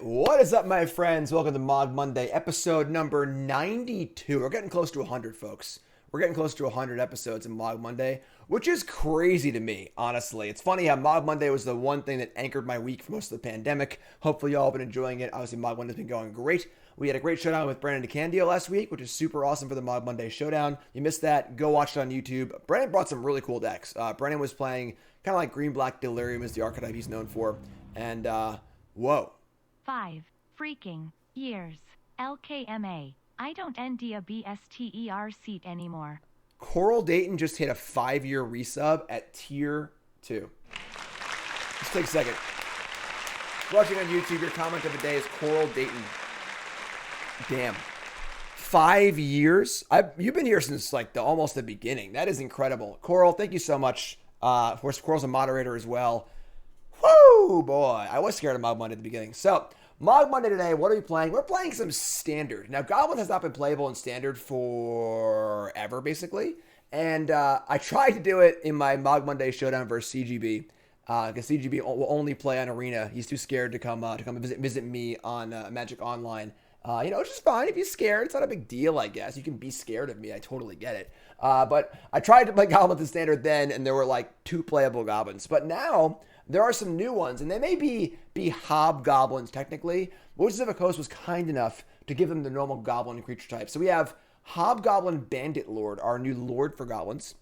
what is up, my friends? Welcome to Mogg Monday, episode number 92. We're getting close to 100, folks. We're getting close to 100 episodes in Mogg Monday, which is crazy to me, honestly. It's funny how Mogg Monday was the one thing that anchored my week for most of the pandemic. Hopefully, y'all have been enjoying it. Obviously, Mogg Monday's been going great. We had a great showdown with Brandon DeCandio last week, which is super awesome for the Mogg Monday showdown. You missed that, go watch it on YouTube. Brandon brought some really cool decks. Brandon was playing kind of like Green-Black Delirium is the archetype he's known for. And, whoa. 5 freaking years. LKMA. I don't ND a BSTER seat anymore. Coral Dayton just hit a 5-year resub at tier 2. Let's take a second. Watching on YouTube, your comment of the day is Coral Dayton. Damn. 5 years? You've been here since like almost the beginning. That is incredible. Coral, thank you so much. Of course, Coral's a moderator as well. Woo, boy. I was scared of Mogg Monday at the beginning. So, Mogg Monday today, what are we playing? We're playing some Standard. Now, Goblin has not been playable in Standard forever, basically. And I tried to do it in my Mogg Monday Showdown versus CGB. Because CGB will only play on Arena. He's too scared to come visit me on Magic Online. It's just fine if you're scared. It's not a big deal, I guess. You can be scared of me. I totally get it. But I tried to play Goblin in Standard then, and there were like 2 playable Goblins. But now there are some new ones, and they may be Hobgoblins technically. Wizards of the Coast was kind enough to give them the normal Goblin creature type. So we have Hobgoblin Bandit Lord, our new Lord for Goblins.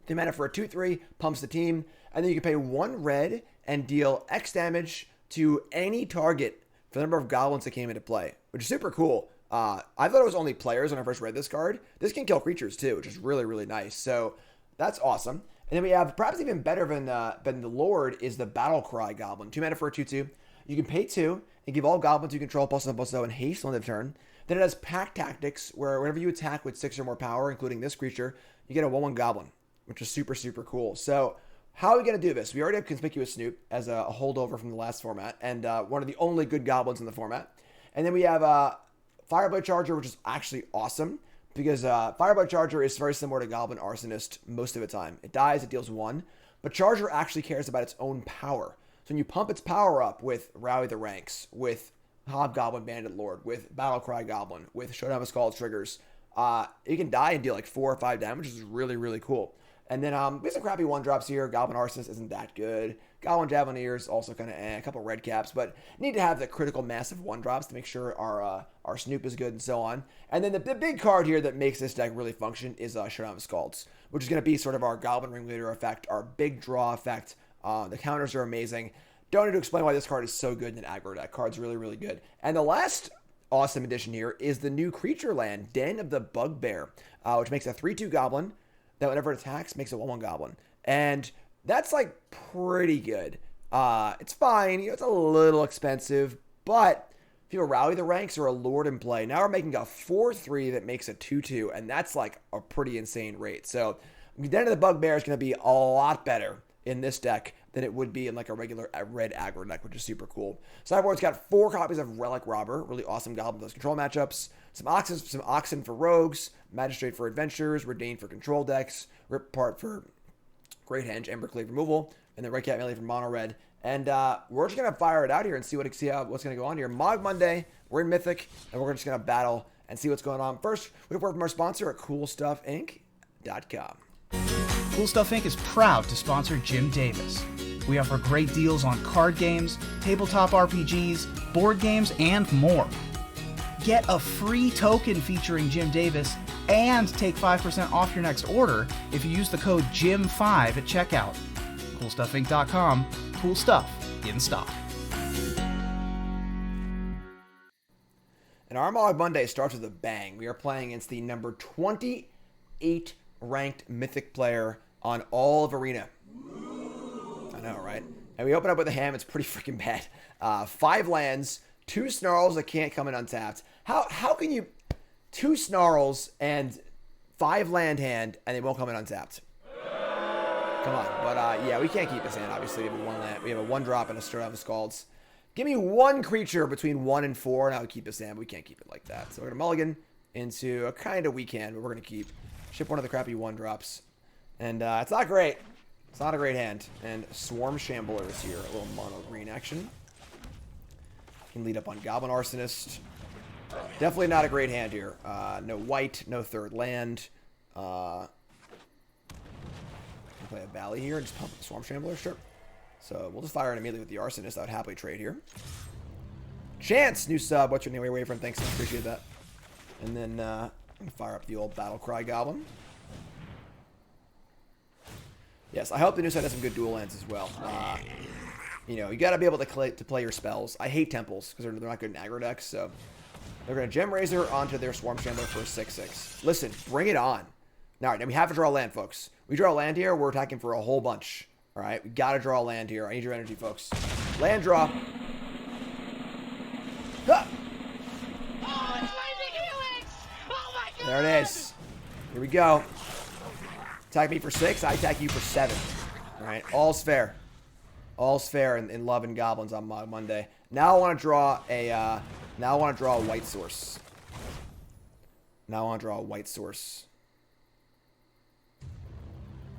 2 mana for a 2/3, pumps the team, and then you can pay 1 red and deal X damage to any target for the number of Goblins that came into play, which is super cool. I thought it was only players when I first read this card. This can kill creatures too, which is really, really nice. So that's awesome. And then we have, perhaps even better than the Lord, is the Battle Cry Goblin. 2 mana for a 2/2. You can pay 2 and give all Goblins you control +1/+0 and haste on the turn. Then it has Pack Tactics, where whenever you attack with 6 or more power, including this creature, you get a 1/1 Goblin, which is super, super cool. So how are we going to do this? We already have Conspicuous Snoop as a holdover from the last format, and one of the only good Goblins in the format. And then we have Fireblade Charger, which is actually awesome, because Fireblade Charger is very similar to Goblin Arsonist most of the time. It dies, it deals 1, but Charger actually cares about its own power. So when you pump its power up with Rally the Ranks, with Hobgoblin Bandit Lord, with Battle Cry Goblin, with Showdown with Skalds triggers, it can die and deal like 4 or 5 damage, which is really, really cool. And then we have some crappy 1-drops here. Goblin Arsonist isn't that good. Goblin Javelineer is also kind of a couple Redcaps, but need to have the critical massive 1-drops to make sure our Snoop is good and so on. And then the big card here that makes this deck really function is Showdown with Skalds, which is going to be sort of our Goblin Ringleader effect, our big draw effect. The counters are amazing. Don't need to explain why this card is so good in an aggro deck. Card's really, really good. And the last awesome addition here is the new creature land, Den of the Bugbear, which makes a 3/2 Goblin that whenever it attacks makes a 1/1 Goblin. And that's like pretty good. It's fine. It's a little expensive, but if you rally the ranks or a Lord in play, now we're making a 4/3 that makes a 2/2, and that's like a pretty insane rate. So Den of the Bugbear is going to be a lot better in this deck than it would be in like a regular red aggro deck, which is super cool. Sideboard's got 4 copies of Relic Robber, really awesome Goblin with those control matchups. Some Oxen for rogues, Magistrate for adventurers, Reidane for control decks, Rip Apart for Great Henge, Embercleave removal, and then Redcap Melee for mono red. And we're just gonna fire it out here and see what's gonna go on here. Mogg Monday, we're in Mythic, and we're just gonna battle and see what's going on. First, we have word from our sponsor at CoolStuffInc.com. Cool Stuff Inc. is proud to sponsor Jim Davis. We offer great deals on card games, tabletop RPGs, board games, and more. Get a free token featuring Jim Davis and take 5% off your next order if you use the code JIM5 at checkout. CoolStuffInc.com. Cool stuff in stock. And our Mogg Monday starts with a bang. We are playing against the number 28 ranked Mythic player on all of Arena. I know, right? And we open up with a hand. It's pretty freaking bad. 5 lands, 2 Snarls that can't come in untapped. How can you 2 Snarls and 5 land hand and they won't come in untapped? Come on. But yeah, we can't keep this hand. Obviously, we have a 1 land. We have a 1-drop and a Showdown with Skalds. Give me 1 creature between 1 and 4, and I would keep this hand. But we can't keep it like that. So we're gonna mulligan into a kind of weak hand, but we're gonna ship one of the crappy 1-drops, and it's not great. It's not a great hand. And Swarm Shambler is here, a little mono green action. Can lead up on Goblin Arsonist. Definitely not a great hand here. No white, no third land. Can play a Valley here and just pump the Swarm Shambler, sure. So we'll just fire in immediately with the Arsonist. I would happily trade here. Chance, new sub. What's your name? Wait from. Thanks, appreciate that. And then fire up the old Battle Cry Goblin. Yes, I hope the new set has some good dual lands as well. You know, you got to be able to play your spells. I hate temples because they're not good in aggro decks. So they're going to Gem Razor onto their Swarm Shambler for a 6/6. Listen, bring it on. All right, now we have to draw a land, folks. We draw a land here, we're attacking for a whole bunch. All right, we got to draw a land here. I need your energy, folks. Land draw. Ah! Oh, it's Lightning Helix! Oh my god! There it is. Here we go. Attack me for 6, I attack you for 7. All right, all's fair. All's fair in Love and Goblins on Mogg Monday. Now I want to draw a white source. Now I want to draw a white source.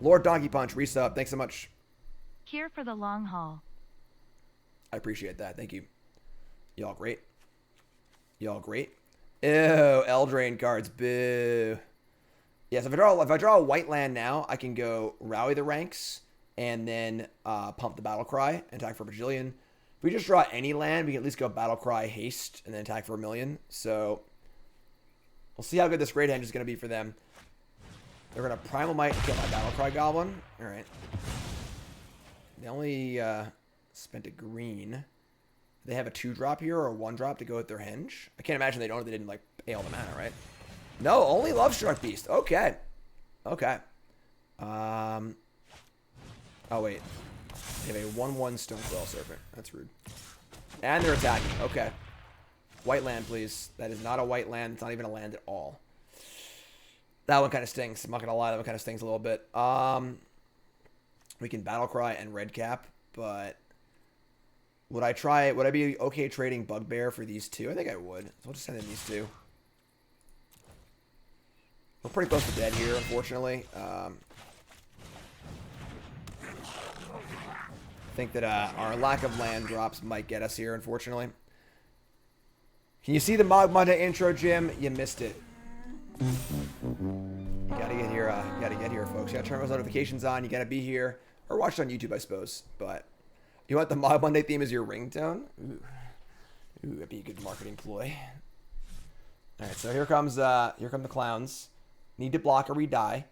Lord Donkey Punch, resub. Thanks so much. Here for the long haul. I appreciate that. Thank you. Y'all great. Y'all great. Ew, Eldraine cards. Boo. Yes, if I draw a white land now, I can go Rally the Ranks and then pump the Battle Cry and attack for a bajillion. If we just draw any land, we can at least go Battle Cry, Haste, and then attack for 1,000,000. So we'll see how good this Great Henge is going to be for them. They're going to Primal Might and kill my Battle Cry Goblin. All right. They only spent a green. They have a 2-drop here or a 1-drop to go with their Henge. I can't imagine they don't if they didn't like pay all the mana, right? No, only Lovestruck Beast. Okay. Okay. Oh, wait. They have a 1/1 Stonequill Serpent. That's rude. And they're attacking. Okay. White land, please. That is not a white land. It's not even a land at all. That one kind of stings. I'm not going to lie. That one kind of stings a little bit. We can Battle Cry and Redcap, but would I be okay trading Bugbear for these two? I think I would. So we'll just send in these two. We're pretty close to dead here, unfortunately. I think that our lack of land drops might get us here, unfortunately. Can you see the Mogg Monday intro, Jim? You missed it. You gotta get here. You gotta get here, folks. You gotta turn those notifications on. You gotta be here, or watch it on YouTube, I suppose. But you want the Mogg Monday theme as your ringtone? Ooh, that'd be a good marketing ploy. All right, so here come the clowns. Need to block or we die.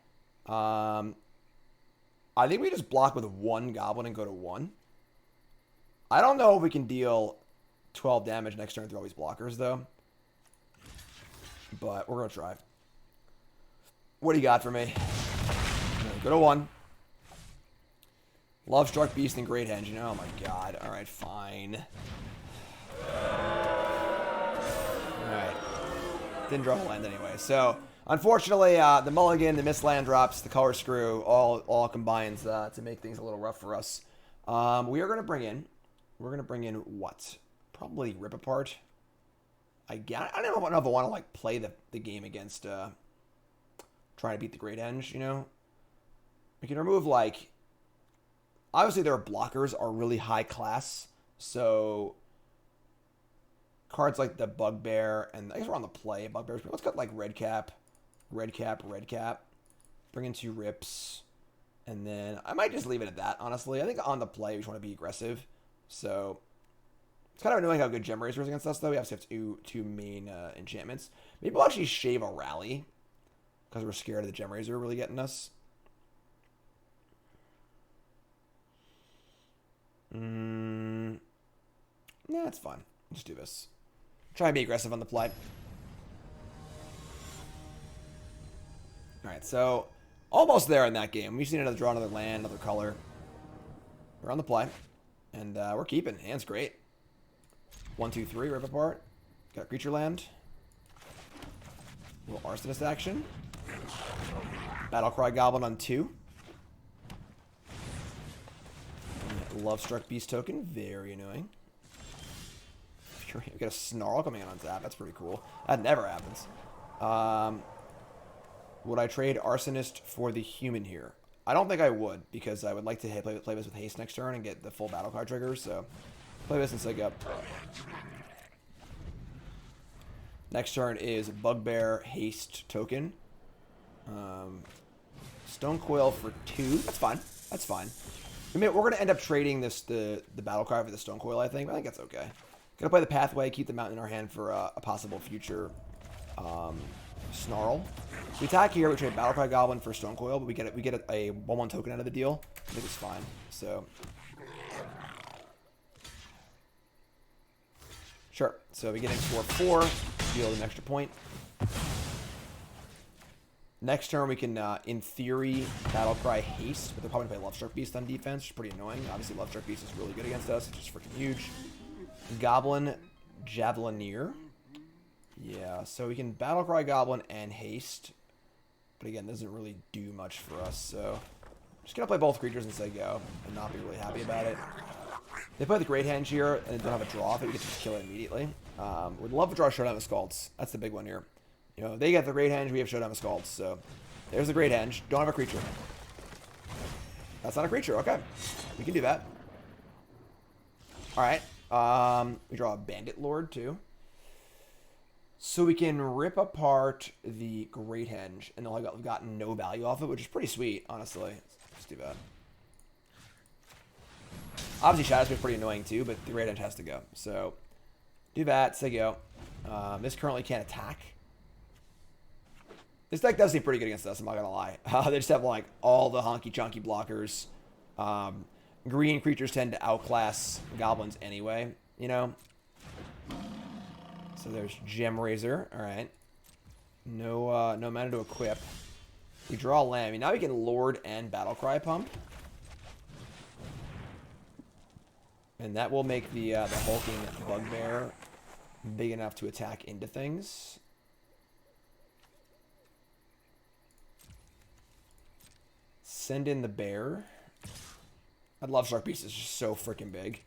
I think we just block with 1 goblin and go to 1. I don't know if we can deal 12 damage next turn through all these blockers, though. But we're going to try. What do you got for me? Go to 1. Lovestruck Beast and Great Henge. Oh, my God. All right, fine. All right. Didn't draw a land anyway, so... Unfortunately, the mulligan, the missed land drops, the color screw, all combines to make things a little rough for us. We are going to bring in what? Probably Rip Apart. I don't know if I want to like play the game against trying to beat the Great Henge, you know? We can remove like... Obviously, their blockers are really high class, so... Cards like the Bugbear, and I guess we're on the play. Bugbear's... Let's get like Redcap. Bring in 2 rips. And then I might just leave it at that, honestly. I think on the play, we just want to be aggressive. So it's kind of annoying how good Gem Razor is against us, though. We obviously have two main enchantments. Maybe we'll actually shave a Rally because we're scared of the Gem Razor really getting us. Nah, it's fine. Let's do this. Try and be aggressive on the play. Alright, so almost there in that game. We just need to draw another land, another color. We're on the play. And we're keeping. Hand's great. 1, 2, 3, Rip Apart. Got a creature land. A little Arsonist action. Battle Cry Goblin on 2. Lovestruck Beast token. Very annoying. We got a Snarl coming in on tap. That's pretty cool. That never happens. Would I trade Arsonist for the human here? I don't think I would, because I would like to play this with haste next turn and get the full battle card trigger, so play this and say up. Next turn is Bugbear Haste token. Stone Coil for 2. That's fine. That's fine. I mean, we're going to end up trading the Battle Cry for the Stone Coil, I think. I think that's okay. Going to play the Pathway, keep the Mountain in our hand for a possible future Snarl. We attack here, we trade Battle Cry Goblin for Stone Coil, but we get a 1/1 token out of the deal. I think it's fine. So, sure. So we get in for 4, deal an extra point. Next turn, we can, in theory, Battle Cry Haste, but they'll probably play Lovestruck Beast on defense, which is pretty annoying. Obviously, Lovestruck Beast is really good against us. It's just freaking huge. Goblin Javelineer. Yeah, so we can Battle Cry Goblin and Haste. But again, doesn't really do much for us, so... just gonna play both creatures and say go, and not be really happy about it. They play the Great Henge here, and they don't have a draw, but we get to just kill it immediately. Would love to draw Showdown with Skalds. That's the big one here. You know, they get the Great Henge, we have Showdown with Skalds, so... there's the Great Henge. Don't have a creature. That's not a creature, okay. We can do that. Alright. We draw a Bandit Lord, too. So we can rip apart the Great Henge, and they'll have gotten no value off it, which is pretty sweet, honestly. Let's do that. Obviously, Shadow Spear is pretty annoying too, but the Great Henge has to go. So, do that, say go. This currently can't attack. This deck does seem pretty good against us, I'm not gonna lie. They just have, like, all the honky-chunky blockers. Green creatures tend to outclass goblins anyway, you know? So there's Gem Razor. Alright. No mana to equip. We draw land. I mean, now we can Lord and Battle Cry pump. And that will make the Hulking Bugbear big enough to attack into things. Send in the bear. I'd love Shark Beast. It's just so freaking big.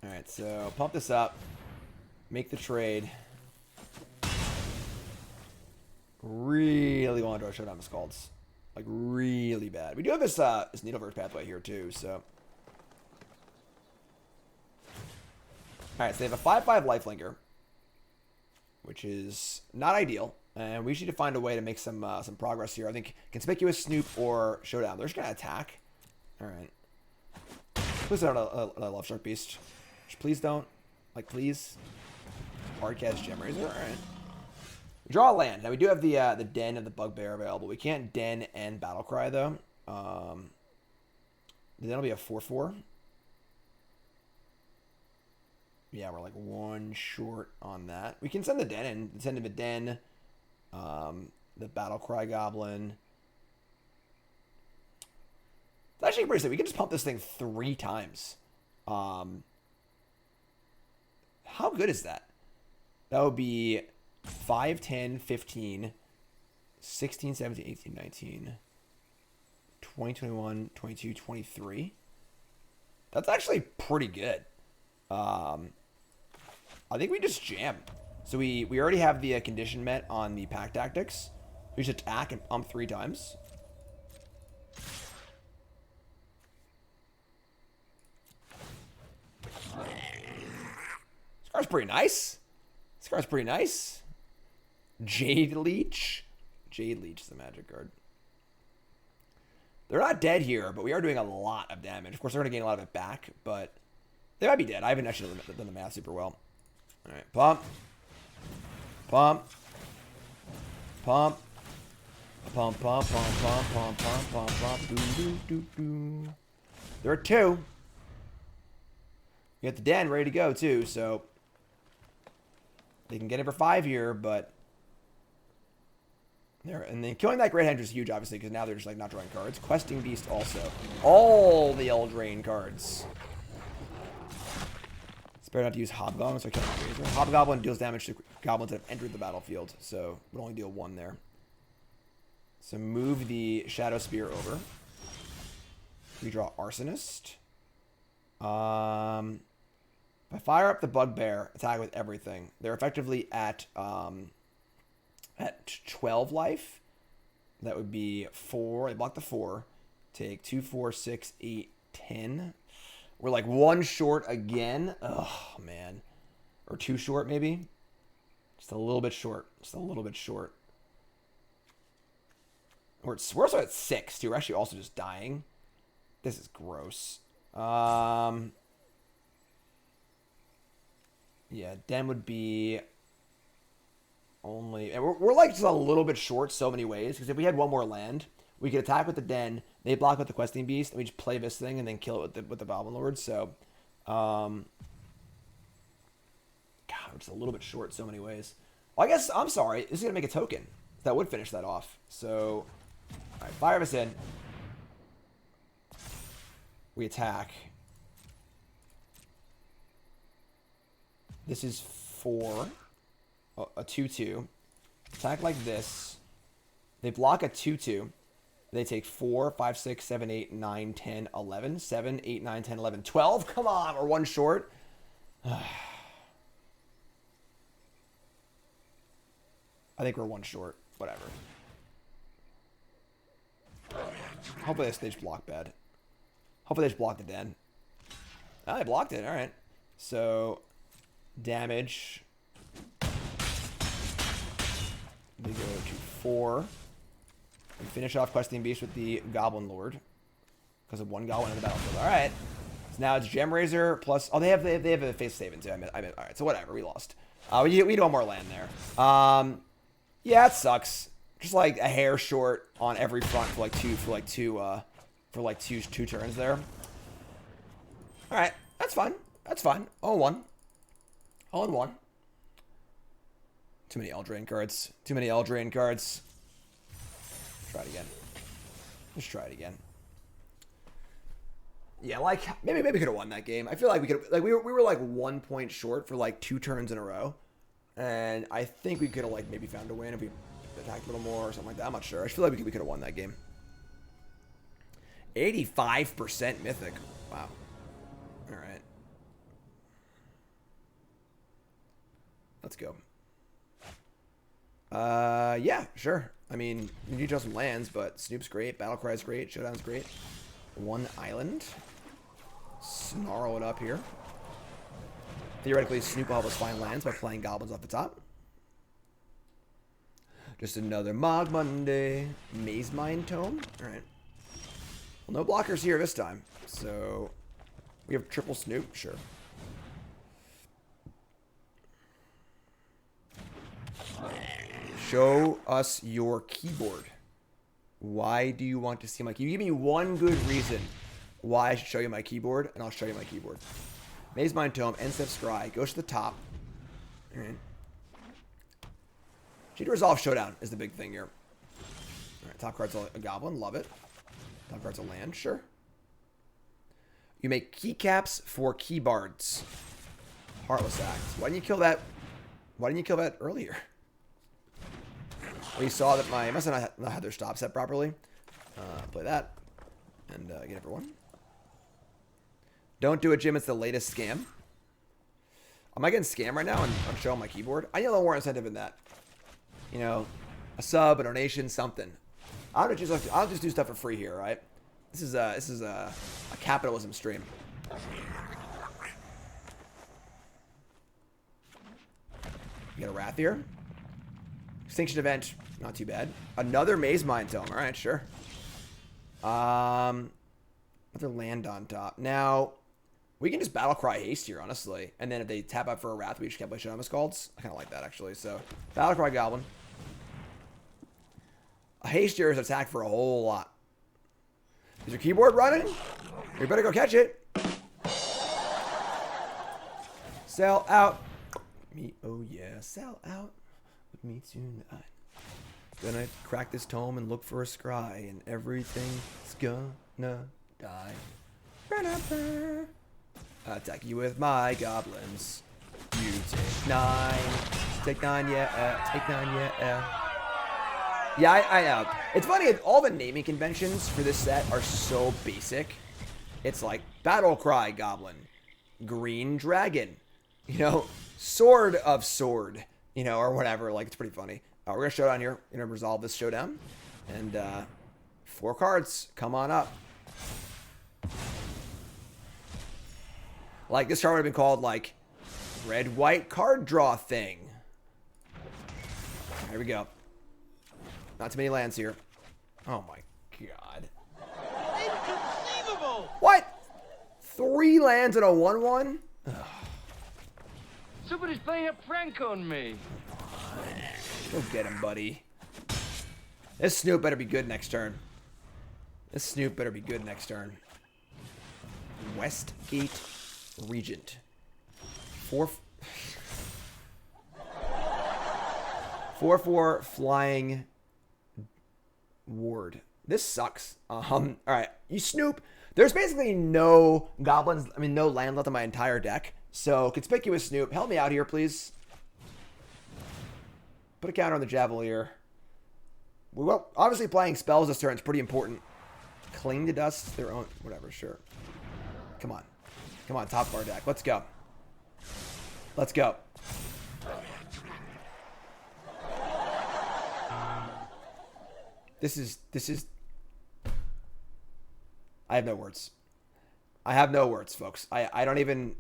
Alright, so pump this up. Make the trade. Really want to draw Showdown with Skalds. Like, really bad. We do have this Needleverge Pathway here, too, so... Alright, so they have a 5/5 Lifelinker, which is not ideal. And we just need to find a way to make some progress here. I think Conspicuous Snoop or Showdown. They're just going to attack. Alright. Please don't love Shark Beast. Just please don't. Like, please. Hardcast Gem Razor. Alright. We draw a land. Now, we do have the Den of the Bugbear available. We can't Den and Battle Cry, though. Then it'll be a 4/4. Yeah, we're like 1 short on that. We can send the Den in. Send him a Den. The Battle Cry Goblin. It's actually pretty simple. We can just pump this thing 3 times. How good is that? That would be 5, 10, 15, 16, 17, 18, 19, 20, 21, 22, 23. That's actually pretty good. I think we just jam. So we already have the condition met on the pack tactics. We just attack and pump 3 times. This card's pretty nice. This card's pretty nice. Jade Leech. Jade Leech is a magic card. They're not dead here, but we are doing a lot of damage. Of course, they're going to gain a lot of it back, but they might be dead. I haven't actually done the math super well. All right, pump. Pump. Pump. Pump, pump, pump, pump, pump, pump, pump, pump. Doo, doo, doo, doo. There are 2. You got the Den ready to go, too, so they can get it for 5 here, but there. And then killing that Great Henge is huge, obviously, because now they're just like not drawing cards. Questing Beast also. All the Eldraine cards. It's better not to use Hobgoblin, so I can't use it. Hobgoblin deals damage to goblins that have entered the battlefield, so would only deal 1 there. So move the Shadow Spear over. We draw Arsonist. If I fire up the Bugbear, attack with everything. They're effectively at 12 life. That would be 4. They block the 4. Take 2, 4, 6, 8, 10. We're like 1 short again. Oh, man. Or 2 short, maybe. Just a little bit short. Just a little bit short. We're also at 6, too. We're actually also just dying. This is gross. Yeah, den would be only... And we're like just a little bit short so many ways. Because if we had 1 more land, we could attack with the den, they block with the questing beast, and we just play this thing and then kill it with the Goblin Lord. So, God, we're just a little bit short so many ways. Well, I guess, I'm sorry, this is going to make a token. That would finish that off. So, alright, fire us in. We attack. This is 4. A 2-2. Attack like this. They block a 2-2. They take 4, 5, 6, 7, 8, 9, 10, 11. 7, 8, 9, 10, 11, 12. Come on, we're 1 short. I think we're 1 short. Whatever. Hopefully they just block bad. Hopefully they just block the den. Oh, they blocked it. Alright. So, damage. We go to 4. We finish off Questing Beast with the Goblin Lord. Because of 1 Goblin in the battlefield. Alright. So now it's Gem Razor plus... Oh, they have a face saving too. Alright, so whatever. We lost. We need 1 more land there. Yeah, it sucks. Just like a hair short on every front for like two turns there. Alright. That's fine. That's fine. 0-1. 0-1. Too many Eldraine cards. Too many Eldraine cards. Try it again. Let's try it again. Yeah, like maybe we could have won that game. I feel like we could we were like 1 point short for like 2 turns in a row, and I think we could have like maybe found a win if we attacked a little more or something like that. I'm not sure. I feel like we could have won that game. 85% mythic. Wow. All right. Let's go. Yeah, sure. I mean, you need to some lands, but Snoop's great. Battle Cry's great. Showdown's great. 1 island. Snarl it up here. Theoretically, Snoop will help us find lands by playing goblins off the top. Just another Mogg Monday. Maze Mine Tome. Alright. Well, no blockers here this time. So, we have triple Snoop. Sure. Show us your keyboard. Why do you want to see my keyboard? Give me 1 good reason why I should show you my keyboard, and I'll show you my keyboard. Maze Mine Tome, Ensef Scry, goes to the top. Alright. Cheat to resolve Showdown is the big thing here. Alright, top card's a Goblin, love it. Top card's a land, sure. You make keycaps for keybards. Heartless Act. Why didn't you kill that? Why didn't you kill that earlier? We saw that I must have not had their stop set properly. Play that. And get everyone. Don't do it, Jim. It's the latest scam. Am I getting scammed right now and I'm showing my keyboard? I need a little more incentive in that. You know, a sub, a donation, something. I'll just do stuff for free here, right? This is a capitalism stream. You got a Wrath here. Extinction Event, not too bad. Another Maze Mine Tome. All right, sure. Another land on top. Now, we can just Battle Cry Haste here, honestly. And then if they tap out for a Wrath, we just can't play Showdown with Skalds. I kind of like that, actually. So, Battle Cry Goblin. A Haste here is attack for a whole lot. Is your keyboard running? You better go catch it. Sell out. Me, oh yeah, sell out. Me tonight. Gonna crack this tome and look for a scry, and everything's gonna die. Attack you with my goblins. You take 9. Take 9, yeah. Take 9, yeah. Yeah, I know. It's funny, all the naming conventions for this set are so basic. It's like Battle Cry Goblin, Green Dragon, you know, Sword of Sword. You know, or whatever. Like, it's pretty funny. We're going to Showdown here. We're going to resolve this Showdown. And 4 cards. Come on up. Like, this card would have been called, like, red-white card draw thing. Here we go. Not too many lands here. Oh, my God. Inconceivable! What? 3 lands and a 1/1? Somebody's playing a prank on me. Go get him, buddy. This Snoop better be good next turn. This Snoop better be good next turn. Westgate Regent. 4/4 flying ward. This sucks. Alright. You Snoop. There's basically no goblins, no land left on my entire deck. So, Conspicuous Snoop, help me out here, please. Put a counter on the Javelineer. Well, obviously playing spells this turn is pretty important. Cling to dust, their own, whatever, sure. Come on. Come on, top of our deck. Let's go. Let's go. This is... I have no words. I have no words, folks. I don't even...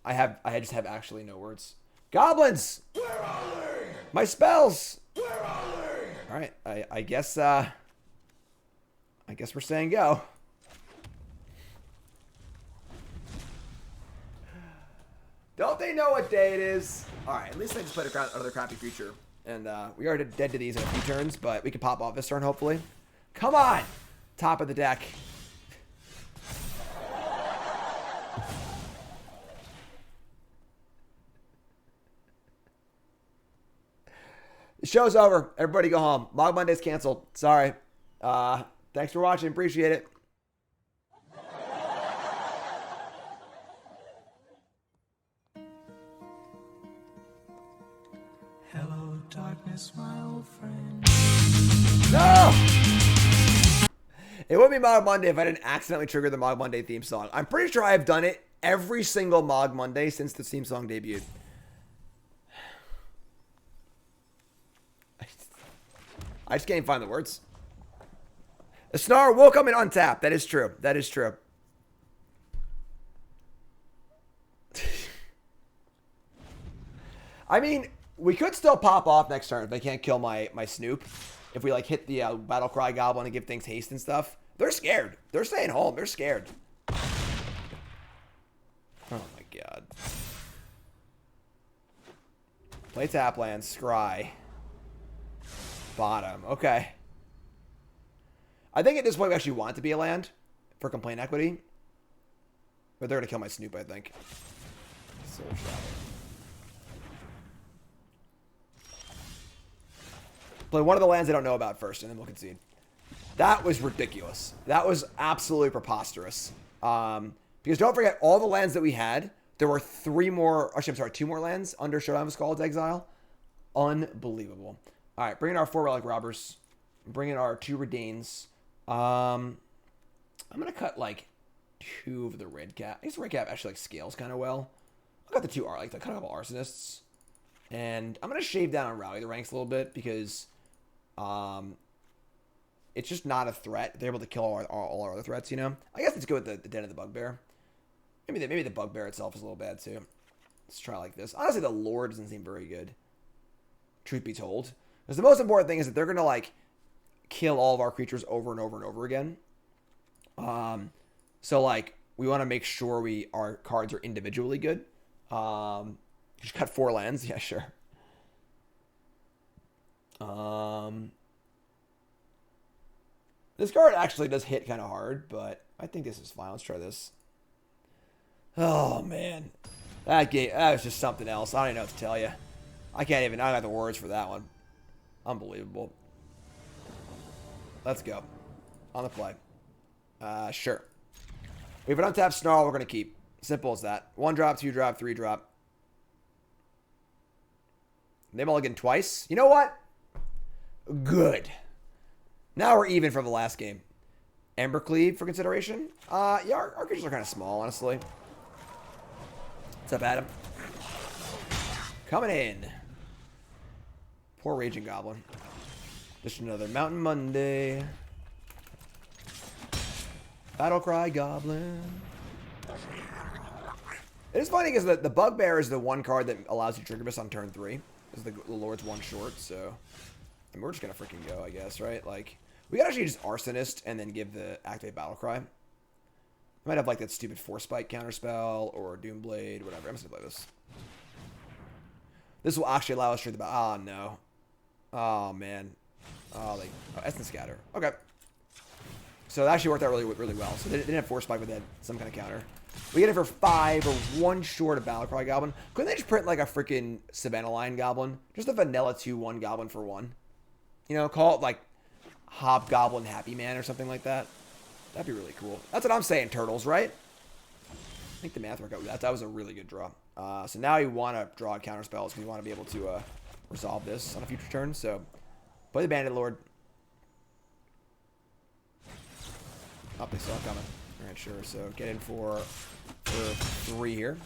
I just have actually no words. Goblins! Where are they? My spells! Where are they? Alright, I guess we're saying go. Don't they know what day it is? Alright, at least I just played another crappy creature. And we are dead to these in a few turns, but we can pop off this turn, hopefully. Come on! Top of the deck. The show's over. Everybody go home. Mogg Monday's canceled. Sorry. Thanks for watching. Appreciate it. Hello, darkness, my old friend. No! It would be Mogg Monday if I didn't accidentally trigger the Mogg Monday theme song. I'm pretty sure I've done it every single Mogg Monday since the theme song debuted. I just can't find the words. The Snarl will come in untap. That is true. That is true. I mean, we could still pop off next turn if they can't kill my Snoop. If we like hit the Battle Cry Goblin and give things haste and stuff. They're scared. They're staying home. They're scared. Oh my god. Play tap land. Scry. Bottom. Okay. I think at this point we actually want it to be a land for complaint equity. But they're going to kill my Snoop, I think. Soul Shadow. Play one of the lands I don't know about first, and then we'll concede. That was ridiculous. That was absolutely preposterous. Because don't forget, all the lands that we had, there were 2 more lands under Showdown of Skalds Exile. Unbelievable. All right, bring in our 4 Relic Robbers. Bring in our 2 Reidanes. I'm going to cut, like, 2 of the Redcap. I guess the Redcap actually, like, scales kind of well. I got the 2 the Goblin Arsonists. And I'm going to shave down on Rally the ranks a little bit because it's just not a threat. They're able to kill all our other threats, you know? I guess let's go with the Den of the Bugbear. Maybe the Bugbear itself is a little bad, too. Let's try like this. Honestly, the Lord doesn't seem very good. Truth be told. Because the most important thing is that they're going to, like, kill all of our creatures over and over and over again. So, like, we want to make sure our cards are individually good. Just cut 4 lands. Yeah, sure. This card actually does hit kind of hard, but I think this is fine. Let's try this. Oh, man. That was just something else. I don't even know what to tell you. I don't have the words for that one. Unbelievable. Let's go. On the play. Sure. We have an untapped Snarl we're going to keep. Simple as that. 1 drop, 2 drop, 3 drop. They mulligan twice. You know what? Good. Now we're even from the last game. Embercleave for consideration. Yeah, our creatures are kind of small, honestly. What's up, Adam? Coming in. Poor Raging Goblin. Just another Mountain Monday. Battle Cry Goblin. It is funny because the Bugbear is the one card that allows you trigger this on turn 3. Because the Lord's one short, so... And we're just gonna freaking go, I guess, right? Like, we could actually just Arsonist and then give the Activate Battle Cry. I might have, like, that stupid Force Spike counterspell or Doomblade, whatever. I'm just gonna play this. This will actually allow us to the battle. Oh, no. Oh, man. Oh, Essence Scatter. Okay. So it actually worked out really well. So they didn't have Force Spike, but they had some kind of counter. We get it for 5 or 1 short of Battle Cry Goblin. Couldn't they just print like a freaking Savannah Line Goblin? Just a vanilla 2/1 Goblin for 1. You know, call it like Hobgoblin Happy Man or something like that. That'd be really cool. That's what I'm saying, Turtles, right? I think the math worked out. That was a really good draw. So now you want to draw counter spells because you want to be able to resolve this on a future turn. So play the Bandit Lord. Oh, they saw it coming. Alright, sure. So get in for 3 here.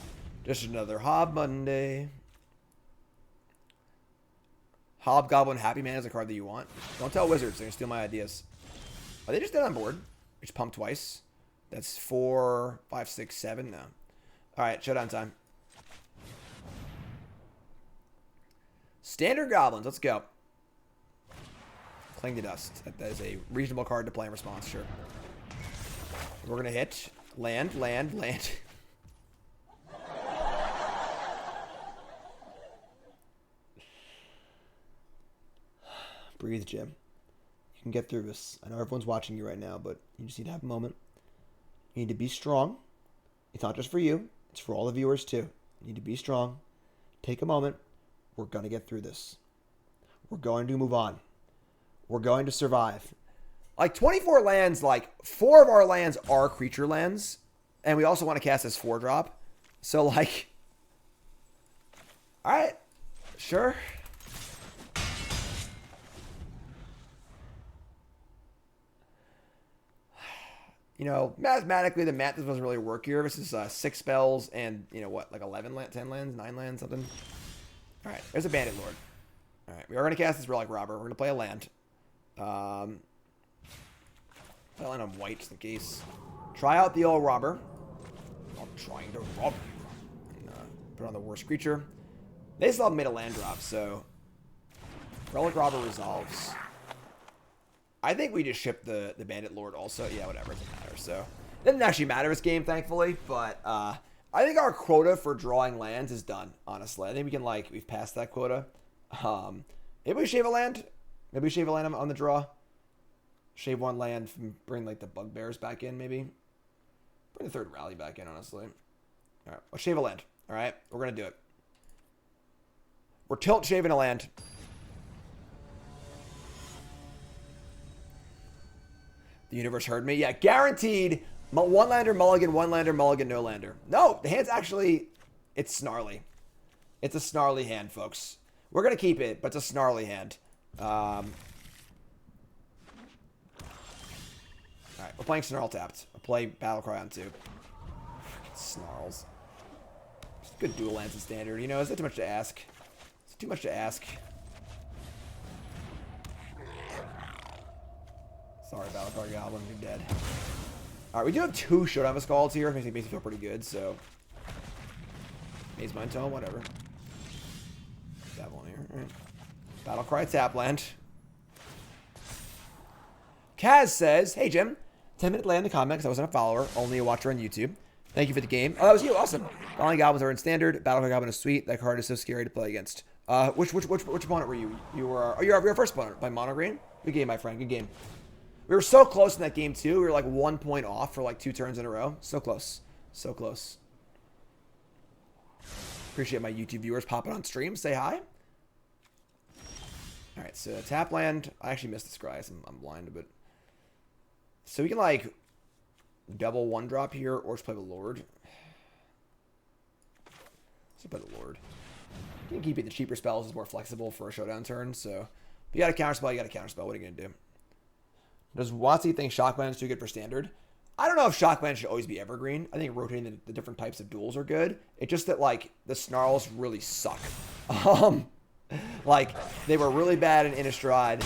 Just another Hob Monday. Hobgoblin Happy Man is a card that you want. Don't tell Wizards. They're going to steal my ideas. Are they just dead on board? Just pump twice. That's 4, 5, 6, 7. No. Alright, showdown time. Standard Goblins. Let's go. Cling to Dust. That is a reasonable card to play in response, sure. We're going to hit. Land. Breathe, Jim. You can get through this. I know everyone's watching you right now, but you just need to have a moment. You need to be strong. It's not just for you. It's for all the viewers, too. You need to be strong. Take a moment. We're going to get through this. We're going to move on. We're going to survive. Like, 24 lands, like, 4 of our lands are creature lands. And we also want to cast this 4-drop. So, like... Alright. Sure. You know, mathematically, the math doesn't really work here. This is 6 spells and, you know, what, like 11 lands, 10 lands, 9 lands, something. All right, there's a Bandit Lord. All right, we are going to cast this Relic Robber. We're going to play a land. Play a land on white, just in case. Try out the old Robber. I'm trying to rob you. And, put on the worst creature. They still haven't made a land drop, so... Relic Robber resolves. I think we just shipped the Bandit Lord also. Yeah, whatever. It doesn't matter. So, it doesn't actually matter this game, thankfully. But I think our quota for drawing lands is done, honestly. I think we can, like, we've passed that quota. Maybe we shave a land. Maybe we shave a land on the draw. Shave 1 land from bring, like, the Bugbears back in, maybe. Bring the 3rd rally back in, honestly. All right. Let's shave a land. All right. We're going to do it. We're tilt shaving a land. The universe heard me. Yeah, guaranteed. 1-lander, mulligan, 1-lander, mulligan, no lander. No, the hand's actually... It's snarly. It's a snarly hand, folks. We're going to keep it, but it's a snarly hand. Alright, we're playing Snarl tapped. I'll play Battle Cry on 2. Freaking Snarls. Just good dual lands in standard. You know, is that too much to ask? It's too much to ask. Sorry, Battle Cry Goblin, you're dead. Alright, we do have 2 Showdown of Skalds here. Makes me feel pretty good, so... Maze Mind Tome, whatever. Javelineer, alright. Battle Cry Tapland. Kaz says, hey Jim, 10-minute delay in the comment because I wasn't a follower, only a watcher on YouTube. Thank you for the game. Oh, that was you, awesome. Goblin Goblins are in standard. Battle Cry Goblin is sweet. That card is so scary to play against. Which opponent were you? You were your first opponent by Mono Green? Good game, my friend, good game. We were so close in that game, too. We were like 1 point off for like 2 turns in a row. So close. So close. Appreciate my YouTube viewers popping on stream. Say hi. Alright, so tap land. I actually missed this guy. I'm blind a bit. So we can like double 1-drop here or just play the Lord. Let's play the Lord. You can keep it the cheaper spells. It's more flexible for a showdown turn. So if you got a counterspell, you got a counterspell. What are you going to do? Does Watsy think Shockland is too good for standard? I don't know if Shockland should always be evergreen. I think rotating the different types of duels are good. It's just that, like, the Snarls really suck. Like, they were really bad in Innistrad.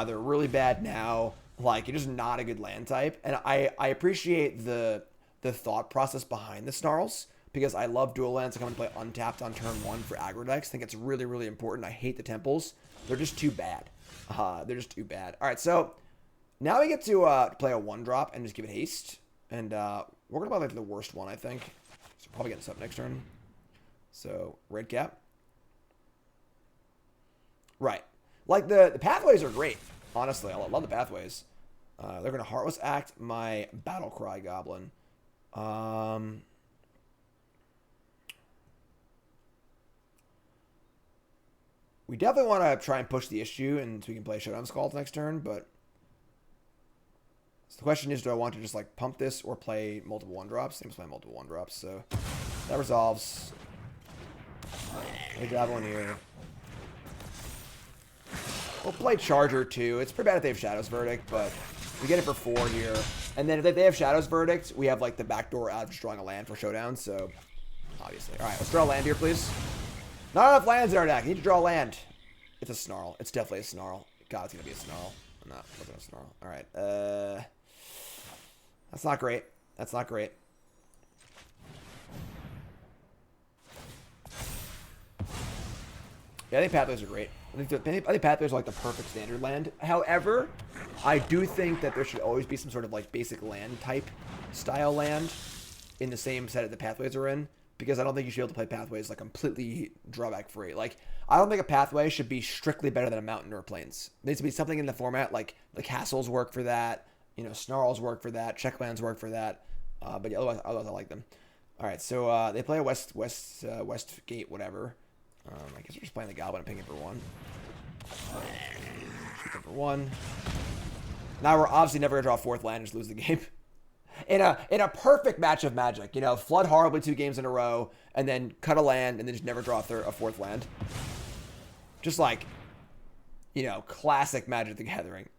They're really bad now. Like, it's just not a good land type. And I appreciate the thought process behind the Snarls. because I love dual lands. I come and play untapped on turn 1 for aggro decks. I think it's really, really important. I hate the temples. They're just too bad. They're just too bad. All right, so now we get to play a 1-drop and just give it haste. And we're going to play like the worst one, I think. So probably get this up next turn. So, Redcap. Right. Like, the pathways are great. Honestly, I love the pathways. They're going to Heartless Act my Battle Cry Goblin. We definitely want to try and push the issue and so we can play Showdown Skalds next turn, but so the question is, do I want to just like pump this or play multiple 1-drops? Seems to play multiple 1-drops, so that resolves. Play Javelineer. We'll play Charger too. It's pretty bad if they have Shadow's Verdict, but we get it for 4 here. And then if they have Shadow's Verdict, we have like the backdoor out of just drawing a land for Showdown, so obviously. Alright, let's draw a land here, please. Not enough lands in our deck. I need to draw a land. It's a Snarl. It's definitely a Snarl. God, it's going to be a Snarl. No, it wasn't a Snarl. Alright, that's not great. That's not great. Yeah, I think Pathways are great. I think Pathways are like the perfect standard land. However, I do think that there should always be some sort of like basic land type style land in the same set that the Pathways are in. Because I don't think you should be able to play Pathways like completely drawback free. Like, I don't think a Pathway should be strictly better than a Mountain or a Plains. There needs to be something in the format, like the Castles work for that, you know, Snarls work for that, Checklands work for that. But yeah, otherwise I like them. All right, so they play a West Gate, whatever. I guess we're just playing the Goblin and picking for 1. Shoot them for 1. Now we're obviously never gonna draw a 4th land and just lose the game. In a perfect match of Magic, you know, flood horribly 2 games in a row, and then cut a land, and then just never draw a 4th land. Just like, you know, classic Magic the Gathering.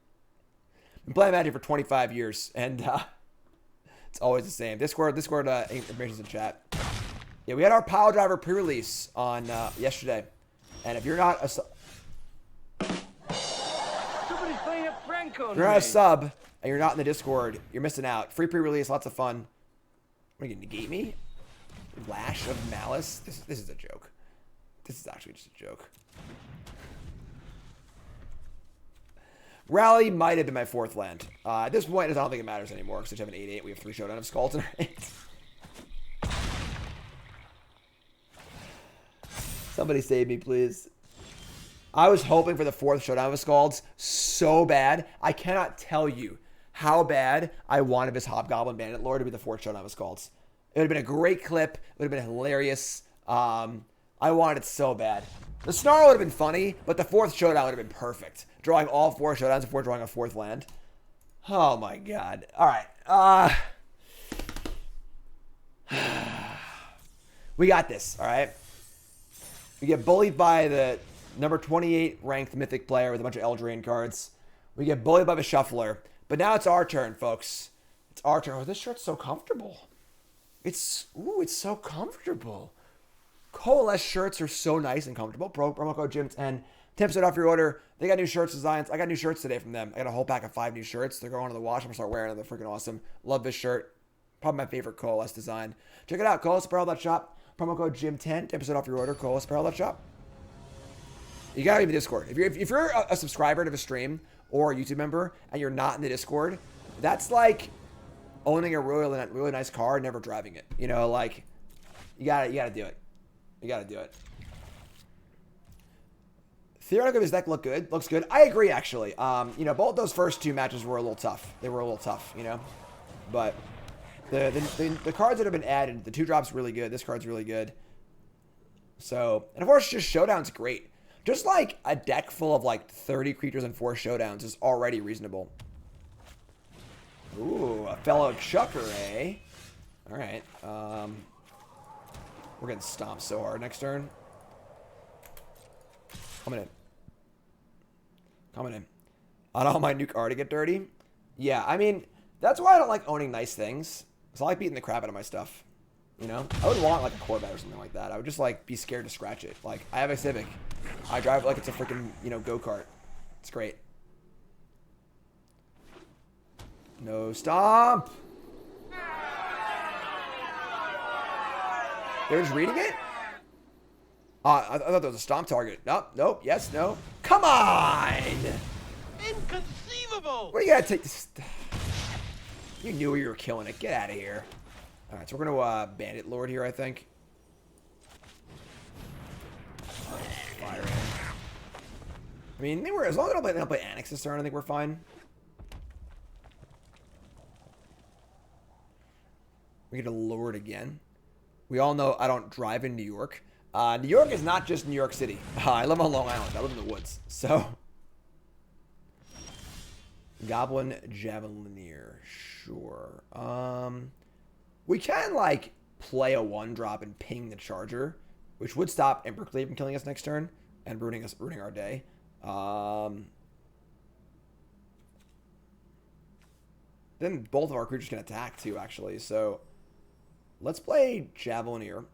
Been playing Magic for 25 years, and it's always the same. Discord information's in chat. Yeah, we had our Pile Driver pre-release on yesterday, and if you're not a Somebody's playing a prank on If you're not a me. sub and you're not in the Discord, you're missing out. Free pre-release, lots of fun. What, are you gonna negate me? Lash of Malice? This is a joke. This is actually just a joke. Rally might have been my 4th land. At this point, I don't think it matters anymore because we have an 8/8. We have 3 Showdown of Skalds in our hands. Somebody save me, please. I was hoping for the 4th Showdown of Skalds so bad. I cannot tell you how bad I wanted this Hobgoblin Bandit Lord to be the 4th Showdown of Skalds. It would have been a great clip. It would have been hilarious. I wanted it so bad. The Snarl would have been funny, but the 4th Showdown would have been perfect. Drawing all 4 Showdowns before drawing a 4th land. Oh my god. Alright. We got this, alright? We get bullied by the number 28 ranked mythic player with a bunch of Eldraine cards. We get bullied by the Shuffler. But now it's our turn, folks. It's our turn. Oh, this shirt's so comfortable. It's so comfortable. Coalesce shirts are so nice and comfortable. Promo code Jim10. 10% off your order. They got new shirts designs. I got new shirts today from them. I got a whole pack of 5 new shirts. They're going to the wash. I'm going to start wearing them. They're freaking awesome. Love this shirt. Probably my favorite Coalesce design. Check it out. CoalesceApparel.shop. Promo code Jim10. 10% off your order. CoalesceApparel.shop. You gotta be in the Discord. If you're a subscriber to the stream or a YouTube member and you're not in the Discord, that's like owning a really nice car and never driving it. You know, like you gotta do it. You gotta do it. Theoretically, this deck looks good. I agree, actually. You know, both those first 2 matches were a little tough. They were a little tough, you know. But the cards that have been added, the 2-drop's really good. This card's really good. So, and of course, just Showdown's great. Just like a deck full of like 30 creatures and 4 Showdowns is already reasonable. Ooh, a fellow Chucker, eh? All right. We're getting stomped so hard next turn. Coming in. I don't want my nuke R to get dirty. Yeah, I mean, that's why I don't like owning nice things. Because I like beating the crap out of my stuff. You know? I would want like a Corvette or something like that. I would just like be scared to scratch it. Like, I have a Civic. I drive it like it's a freaking, you know, go-kart. It's great. No stomp! They're just reading it? I thought there was a stomp target. Nope, nope, yes, no. Come on! Inconceivable! What do you gotta take this? You knew you were killing it. Get out of here. Alright, so we're gonna Bandit Lord here, I think. Fire in. I mean, they were, as long as they don't play Annex this turn, I think we're fine. We get a Lord again. We all know I don't drive in New York. New York is not just New York City. I live on Long Island. I live in the woods. So, Goblin Javelineer. Sure. We can, like, play a 1-drop and ping the Charger, which would stop Embercleave from killing us next turn and ruining our day. Then both of our creatures can attack, too, actually. So, let's play Javelineer.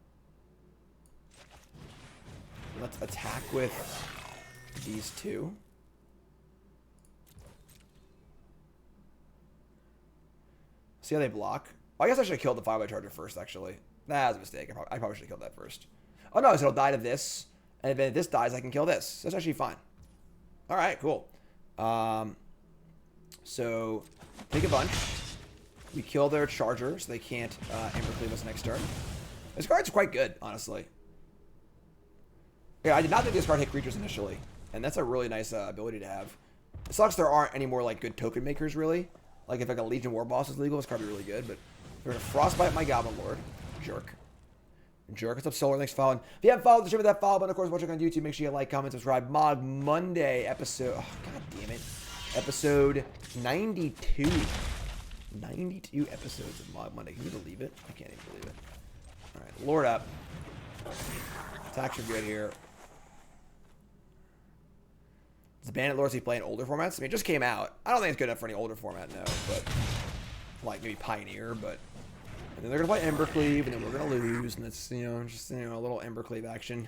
Let's attack with these two. See how they block? Well, I guess I should have killed the Fireblade Charger first, actually. That was a mistake. I probably should have killed that first. Oh, no, so it'll die to this. And if this dies, I can kill this. That's actually fine. All right, cool. So, take a bunch. We kill their Charger, so they can't Embercleave us next turn. This card's quite good, honestly. Yeah, I did not think this card hit creatures initially, and that's a really nice ability to have. It sucks there aren't any more like good token makers, really. Like if like a Legion War Boss is legal, this card would be really good. But we're gonna Frostbite my Goblin Lord, jerk. What's up, Solar? Thanks for following. If you haven't followed the stream with that follow button, of course, watching on YouTube, make sure you like, comment, subscribe. Mogg Monday episode. Oh, god damn it. Episode 92. 92 episodes of Mogg Monday. Can you believe it? I can't even believe it. All right, Lord up. Attacks are good here. Does Bandit Lord play in older formats? I mean, it just came out. I don't think it's good enough for any older format, no. But, like, maybe Pioneer, but... And then they're going to play Embercleave, and then we're going to lose. And it's, you know, just, you know, a little Embercleave action.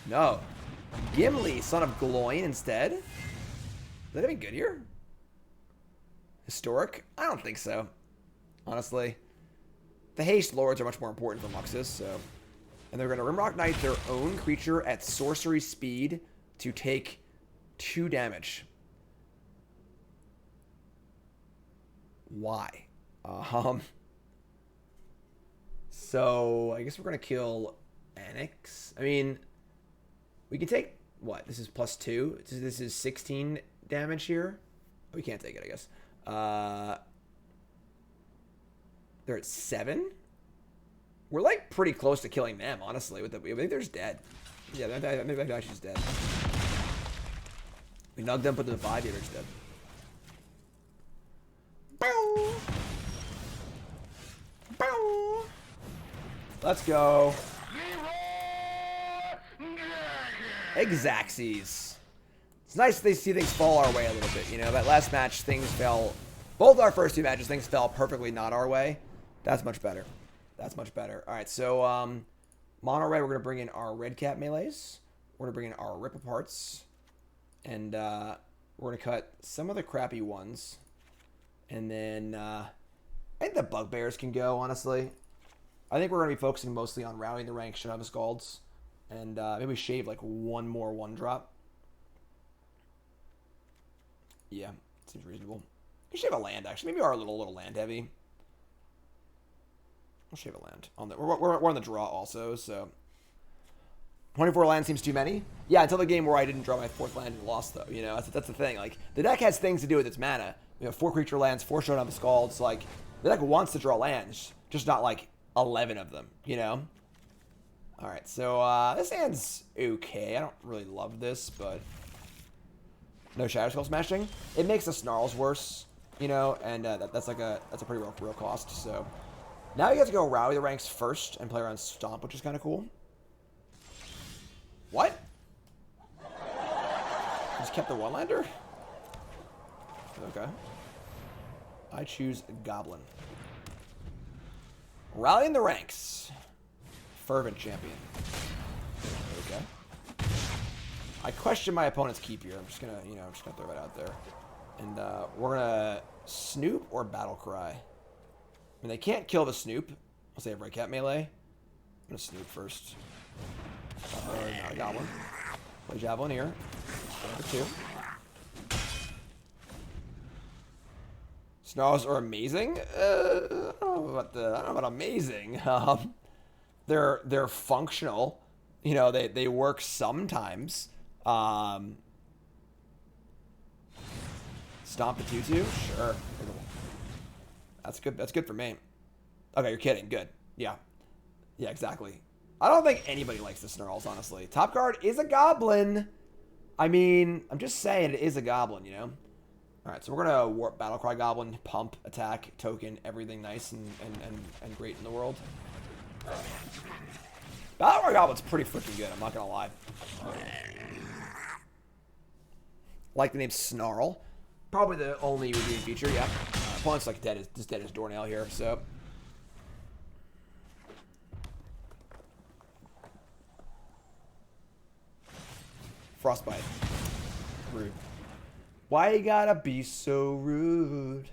No. Gimli, son of Gloin, instead? Is that any good here? Historic? I don't think so. Honestly. The Haste Lords are much more important for Muxus, so... And they're going to Rimrock Knight their own creature at sorcery speed to take 2 damage. Why? So, I guess we're going to kill Annex. I mean, we can take, what? This is +2. This is 16 damage here. We can't take it, I guess. They're at 7. We're, like, pretty close to killing them, honestly. I think they're just dead. Yeah, I think actually just dead. We nugged them, put them to 5, yeah, they're just dead. Bow! Bow! Let's go. Exaxes. It's nice to see things fall our way a little bit, you know. That last match, things fell... Both our first 2 matches, things fell perfectly not our way. That's much better. That's much better. All right, so mono red, we're going to bring in our Redcap Melees. We're going to bring in our Rip Aparts. And we're going to cut some of the crappy ones. And then I think the Bugbears can go, honestly. I think we're going to be focusing mostly on rallying the ranks, Showdown the Skalds. And maybe shave like 1 more 1-drop. Yeah, seems reasonable. We should have a land, actually. Maybe we are a little land heavy. We'll shave a land. We're on the draw also, so... 24 lands seems too many. Yeah, until the game where I didn't draw my 4th land and lost, though. You know, that's the thing. Like, the deck has things to do with its mana. You know, 4 creature lands, 4 Showdown of Skalds. Like, the deck wants to draw lands, just not, like, 11 of them, you know? Alright, so, this hand's okay. I don't really love this, but... No Shadow Skull Smashing. It makes the Snarls worse, you know, and that's a pretty real cost, so... Now you have to go rally the ranks first and play around Stomp, which is kind of cool. What? Just kept the 1-lander? Okay. I choose Goblin. Rallying the ranks. Fervent Champion. Okay. I question my opponent's keep here. I'm just gonna, throw that out there. And we're gonna Snoop or Battle Cry? I mean, they can't kill the Snoop. I'll say Redcap Melee. I'm gonna Snoop first. Not a Goblin. Play Javelineer. Number 2. Snarls are amazing. I don't know about amazing. They're functional. You know, they work sometimes. Stomp the 2/2? Sure. That's good. That's good for me. Okay, you're kidding. Good. Yeah. Yeah, exactly. I don't think anybody likes the Snarls, honestly. Top card is a Goblin. I mean, I'm just saying it is a Goblin, you know? Alright, so we're going to warp Battle Cry Goblin, pump, attack, token, everything nice and great in the world. Battle Cry Goblin's pretty freaking good, I'm not going to lie. Like the name Snarl. Probably the only redeeming feature, yeah. Opponent's like dead as doornail here, so... Frostbite. Rude. Why you gotta be so rude?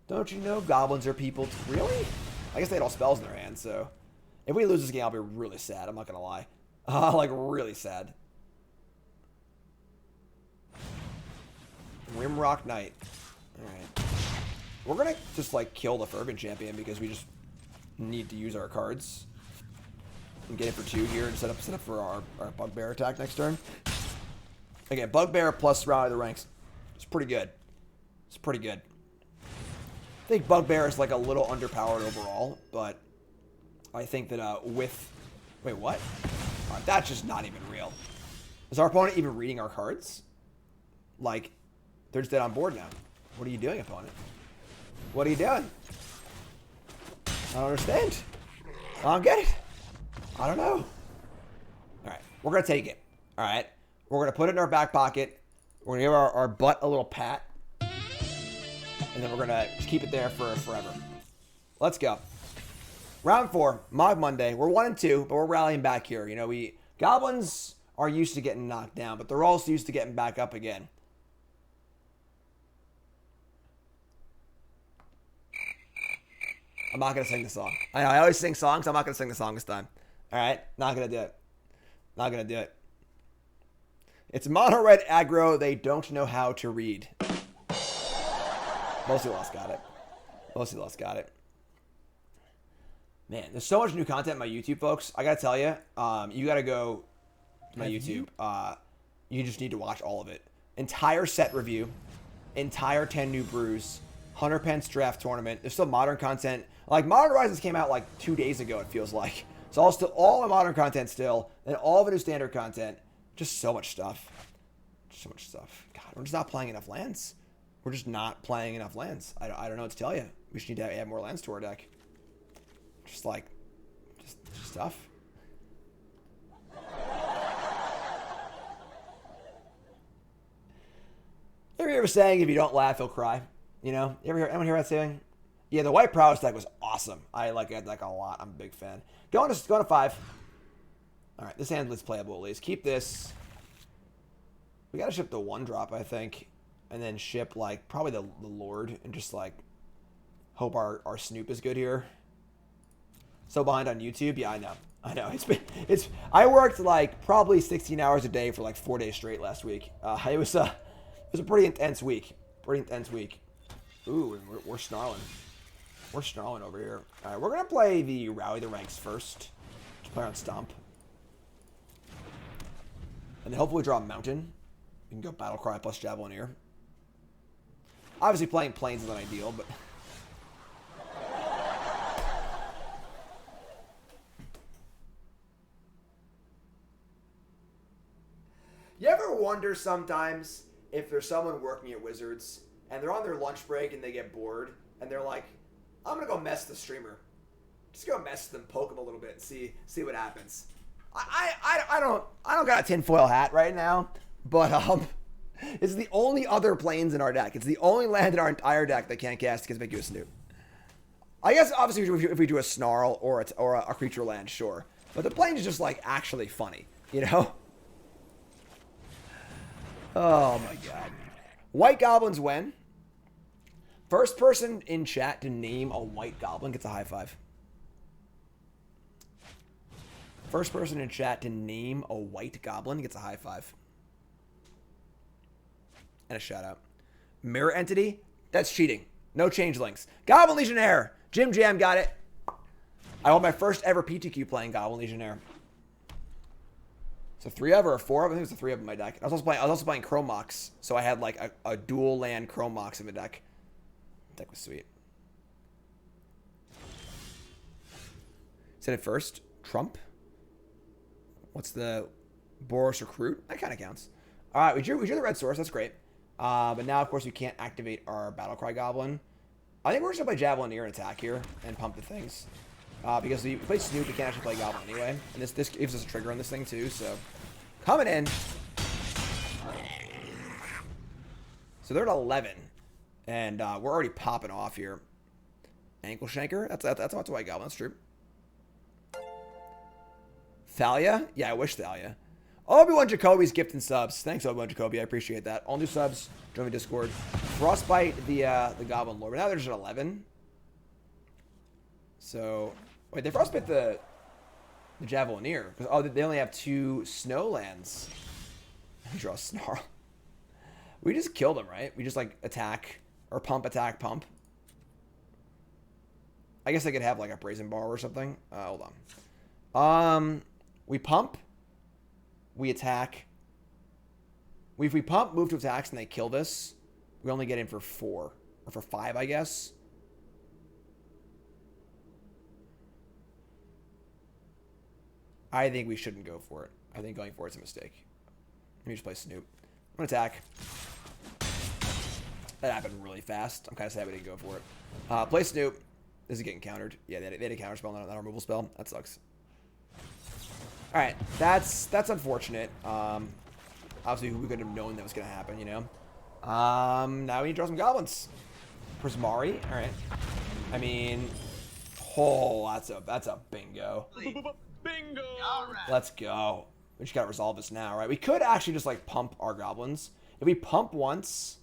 Don't you know goblins are people? Really? I guess they had all spells in their hands, so... If we lose this game, I'll be really sad. I'm not gonna lie. Like, really sad. Rimrock Knight. Alright. We're gonna just, like, kill the Fervent Champion because we just need to use our cards. And get it for 2 here and set up for our Bugbear attack next turn. Again, Bugbear plus Rally the Ranks. It's pretty good. It's pretty good. I think Bugbear is like a little underpowered overall, but I think that with... Wait, what? That's just not even real. Is our opponent even reading our cards? Like, they're just dead on board now. What are you doing, opponent? What are you doing? I don't understand. I don't get it. I don't know. Alright, we're going to take it. Alright, we're going to put it in our back pocket. We're going to give our butt a little pat. And then we're going to just keep it there for forever. Let's go. Round 4, Mogg Monday. We're 1-2, but we're rallying back here. You know, Goblins are used to getting knocked down, but they're also used to getting back up again. I'm not going to sing the song. I know, I always sing songs. I'm not going to sing the song this time. Alright? Not going to do it. Not going to do it. It's mono red aggro. They don't know how to read. Mostly lost got it. Mostly lost got it. Man, there's so much new content on my YouTube, folks. I gotta tell you, you gotta go to my YouTube. You just need to watch all of it. Entire set review. Entire 10 new brews. 100 pence draft tournament. There's still modern content. Like, Modern Horizons came out like 2 days ago, it feels like. So all the modern content still. And all of it is standard content. Just so much stuff. Just so much stuff. God, we're just not playing enough lands. We're just not playing enough lands. I don't know what to tell you. We just need to add more lands to our deck. Just stuff. You ever hear saying, if you don't laugh, you'll cry? You know? Anyone hear that saying? Yeah, the White Prowess deck was awesome. I like that deck a lot. I'm a big fan. Going to 5. Alright, this hand is playable at least. Keep this. We gotta ship the 1-drop, I think. And then ship, like, probably the Lord. And just, like, hope our Snoop is good here. So behind on YouTube? Yeah, I know. I know. I worked, like, probably 16 hours a day for, like, 4 days straight last week. It was a pretty intense week. Pretty intense week. Ooh, and we're snarling. We're snarling over here. Alright, we're gonna play the Rally the Ranks first. Just play on Stomp. And then hopefully draw a Mountain. We can go Battle Cry plus Javelineer. Obviously playing Plains isn't ideal, but... You ever wonder sometimes if there's someone working at Wizards and they're on their lunch break and they get bored and they're like, I'm gonna go mess the streamer. Just go mess them, poke them a little bit and see what happens. I don't got a tinfoil hat right now, but it's the only other Plains in our deck. It's the only land in our entire deck that can't cast Conspicuous Snoop. I guess obviously if we do a Snarl or a creature land, sure. But the Plains is just like actually funny, you know? Oh my god. White Goblins win. First person in chat to name a white goblin gets a high five. First person in chat to name a white goblin gets a high five. And a shout out. Mirror Entity? That's cheating. No changelings. Goblin Legionnaire! Jim Jam got it. I hold my first ever PTQ playing Goblin Legionnaire. So 3 of or 4 of? I think it was the 3 of in my deck. I was also playing Chrome Mox, so I had like a dual land Chrome Mox in the deck. The deck was sweet. Said it first. Trump. What's the Boros Recruit? That kind of counts. All right, we drew the red source. That's great. But now, of course, we can't activate our Battle Cry Goblin. I think we're just going to play Javelineer and attack here and pump the things. Because we play Snoop, we can't actually play Goblin anyway. And this gives us a trigger on this thing, too. So, coming in. So they're at 11. And we're already popping off here. Ankle Shanker? That's a white Goblin. That's true. Thalia? Yeah, I wish Thalia. Obi-Wan Jacoby's gifting subs. Thanks, Obi-Wan Jacoby. I appreciate that. All new subs. Join me Discord. Frostbite the Goblin Lord. But now they're just at 11. So, wait, they frostbite the Javelineer. Oh, they only have 2 snow lands. Draw Snarl. We just killed them, right? We just, like, attack. Or pump, attack, pump. I guess I could have, like, a Brazen Bar or something. Hold on. We pump. We attack. If we pump, move to attacks, and they kill this, we only get in for 4. Or for 5, I guess. I think we shouldn't go for it. I think going for it's a mistake. Let me just play Snoop. I'm going to attack. That happened really fast. I'm kind of sad we didn't go for it. Play Snoop. This is getting countered. Yeah, they had a counter spell, not a removal spell. That sucks. Alright, that's unfortunate. Obviously, we could have known that was going to happen, you know. Now we need to draw some goblins. Prismari, alright. I mean, oh, that's a bingo. Bingo! All right. Let's go. We just got to resolve this now, right? We could actually just, like, pump our goblins. If we pump once,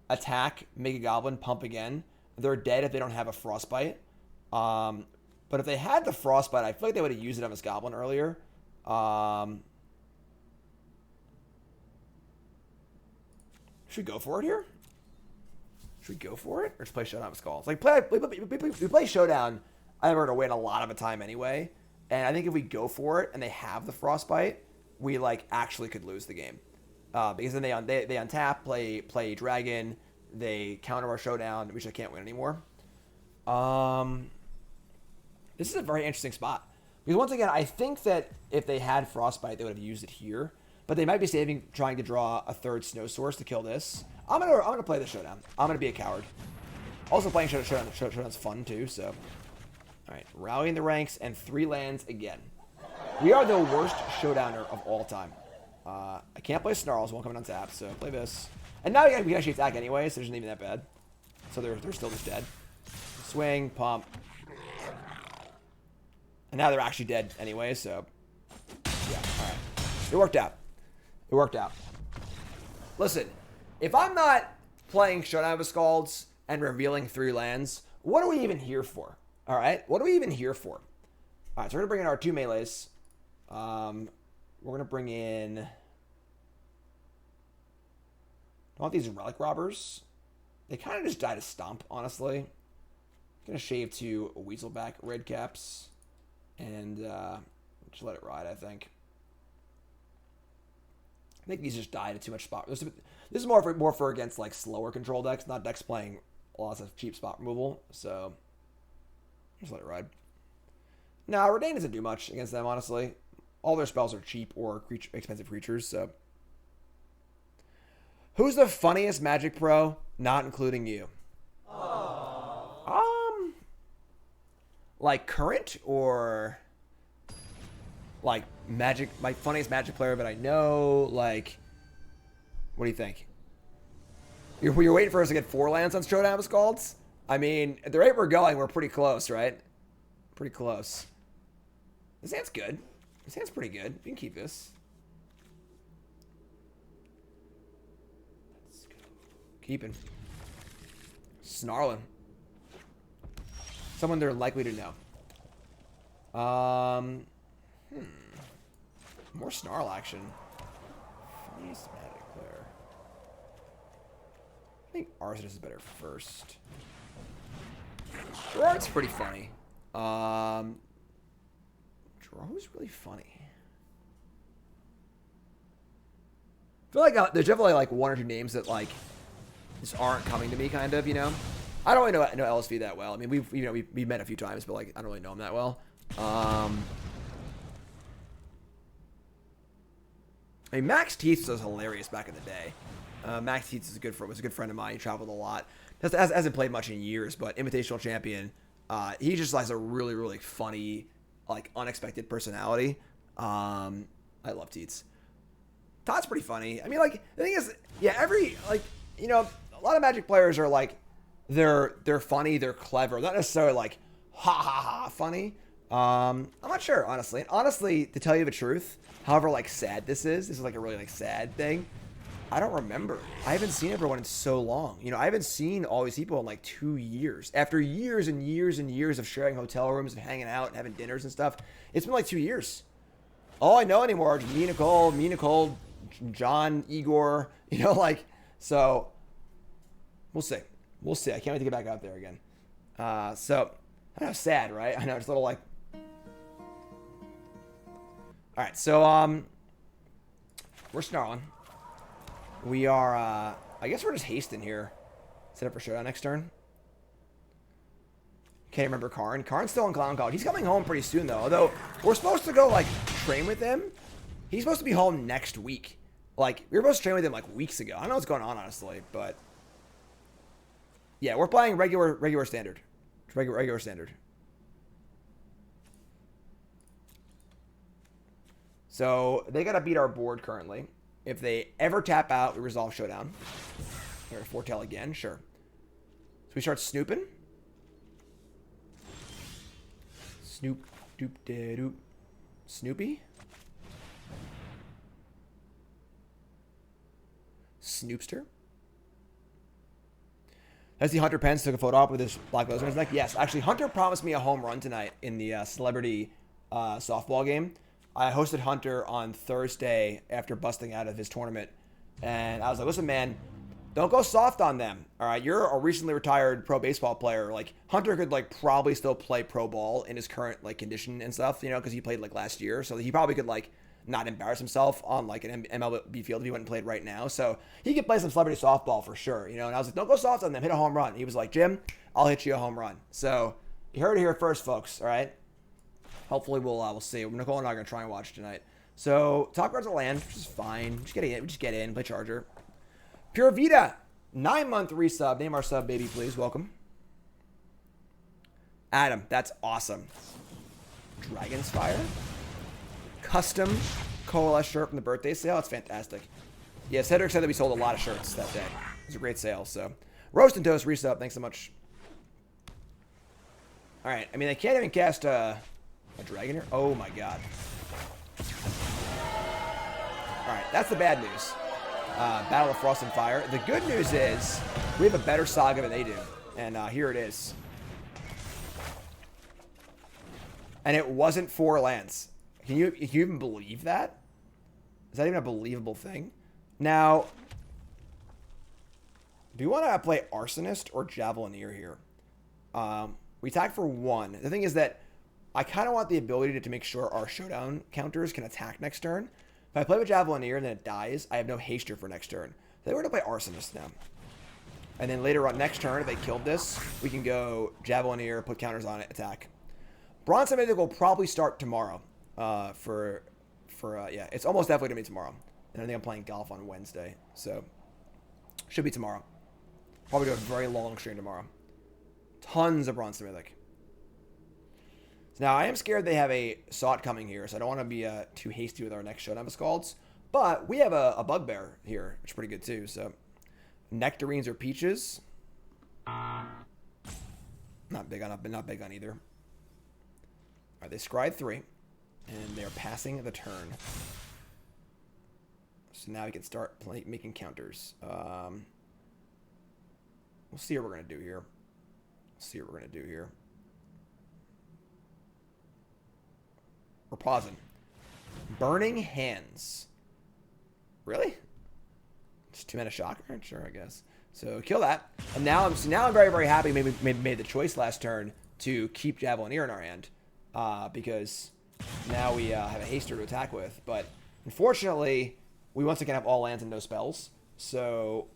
attack, make a goblin, pump again, they're dead if they don't have a frostbite. But if they had the frostbite, I feel like they would have used it on this goblin earlier. Should we go for it here? Should we go for it? Or just play Showdown with Skalds? Like, we play Showdown, I think we're going to win a lot of the time anyway. And I think if we go for it and they have the frostbite, we, like, actually could lose the game. Because then they untap, play Dragon, they counter our Showdown, which I can't win anymore. This is a very interesting spot. Because once again, I think that if they had frostbite, they would have used it here. But they might be trying to draw a 3rd snow source to kill this. I'm gonna play the Showdown. I'm gonna be a coward. Also playing Showdown's fun too, so. Alright, rallying the ranks and 3 lands again. We are the worst Showdowner of all time. I can't play Snarls, won't come in on tap, so play this. And now we can actually attack anyway, so it isn't even that bad. So they're still just dead. Swing, pump. And now they're actually dead anyway, so. Yeah, alright. It worked out. It worked out. Listen, if I'm not playing Showdown with Skalds and revealing 3 lands, what are we even here for? Alright, what are we even here for? Alright, so we're going to bring in our 2 melees. We're going to bring in... I want these Relic Robbers. They kind of just die to Stomp, honestly. I'm going to shave 2 Weaselback Redcaps. And just let it ride, I think. I think these just die to too much spot. This is more for against, like, slower control decks, not decks playing lots of cheap spot removal. So, just let it ride. Nah, Reidane doesn't do much against them, honestly. All their spells are cheap or expensive creatures, so. Who's the funniest Magic Pro, not including you? Like current or like Magic, my funniest Magic player that I know, like, what do you think? You're waiting for us to get 4 lands on Showdown with Skalds? I mean, at the rate we're going, we're pretty close, right? Pretty close. This hand's good. This hand's pretty good. You can keep this. Let's go. Keeping. Snarling. Someone they're likely to know. More Snarl action. Funniest magic player. I think Arsonist is better first. Gerard's pretty funny. Gerard's really funny. I feel like there's definitely like one or two names that like just aren't coming to me, kind of, you know. I don't really know LSV that well. I mean, we've met a few times, but like I don't really know him that well. I mean, Max Teats was hilarious back in the day. Max Teats was a good friend of mine. He traveled a lot. Hasn't played much in years, but Invitational Champion. He just has a really, really funny, like unexpected personality. I love Teats. Todd's pretty funny. I mean, like the thing is, yeah, a lot of Magic players are like, they're funny, they're clever, not necessarily like ha ha ha funny. I'm not sure, honestly. And honestly, to tell you the truth, however like sad this is like a really like sad thing. I don't remember. I haven't seen everyone in so long. You know, I haven't seen all these people in like 2 years. After years and years and years of sharing hotel rooms and hanging out and having dinners and stuff, it's been like 2 years. All I know anymore is me, Nicole, John, Igor, you know, like, so we'll see. We'll see. I can't wait to get back out there again. So, I know, sad, right? I know, it's a little like... Alright, so, we're snarling. We are, I guess we're just hasting here. Set up for Showdown next turn. Can't remember Karn. Karn's still in Clown College. He's coming home pretty soon, though. Although, we're supposed to go, like, train with him. He's supposed to be home next week. Like, we were supposed to train with him, like, weeks ago. I don't know what's going on, honestly, but... Yeah, we're playing regular standard. Regular standard. So, they gotta beat our board currently. If they ever tap out, we resolve Showdown. Or foretell again, sure. So we start snooping. Snoop, doop, de doop. Snoopy. Snoopster. Has the Hunter Pence took a photo op with his black blazer on his neck? Yes, actually, Hunter promised me a home run tonight in the celebrity softball game. I hosted Hunter on Thursday after busting out of his tournament, and I was like, listen, man, don't go soft on them. All right, you're a recently retired pro baseball player. Like, Hunter could like probably still play pro ball in his current like condition and stuff, you know, because he played like last year, so he probably could like not embarrass himself on like an MLB field if he went and played right now. So he could play some celebrity softball for sure, you know. And I was like, don't go soft on them, hit a home run. He was like, Jim, I'll hit you a home run. So you heard it here first, folks. All right. Hopefully we'll see. Nicole and I are gonna try and watch tonight. So top cards of land, which is fine. We just get in, play Charger. Pure Vita, 9-month resub. Name our sub, baby, please. Welcome. Adam, that's awesome. Dragon's Fire. Custom Coalesce shirt from the birthday sale. That's fantastic. Yeah, Cedric said that we sold a lot of shirts that day. It was a great sale. So Roast and Toast resub. Thanks so much. All right. I mean, I can't even cast a dragon here. Oh my god. All right, that's the bad news. Battle of Frost and Fire. The good news is we have a better saga than they do, and here it is. And it wasn't 4 lands. Can you even believe that? Is that even a believable thing? Now, do you want to play Arsonist or Javelineer here? We attack for 1. The thing is that I kind of want the ability to make sure our Showdown counters can attack next turn. If I play with Javelineer and then it dies, I have no haster for next turn. So we're going to play Arsonist now. And then later on next turn, if they killed this, we can go Javelineer, put counters on it, attack. Bronze and Mythic will probably start tomorrow. Yeah, it's almost definitely going to be tomorrow. And I think I'm playing golf on Wednesday. So, should be tomorrow. Probably do a very long stream tomorrow. Tons of Bronze and Mythic. Now, I am scared they have a Sot coming here, so I don't want to be too hasty with our next Showdown of Skalds. But we have a Bugbear here, which is pretty good too. So, Nectarines or Peaches. Not big on either. All right, they scryed 3, and they are passing the turn. So now we can start making counters. We'll see what we're going to do here. See what we're going to do here. We're pausing. Burning Hands. Really? Just 2 mana shocker? Sure, I guess. So kill that. And now I'm very, very happy maybe made the choice last turn to keep Javelineer in our hand. Because now we have a haster to attack with. But unfortunately, we once again have all lands and no spells. So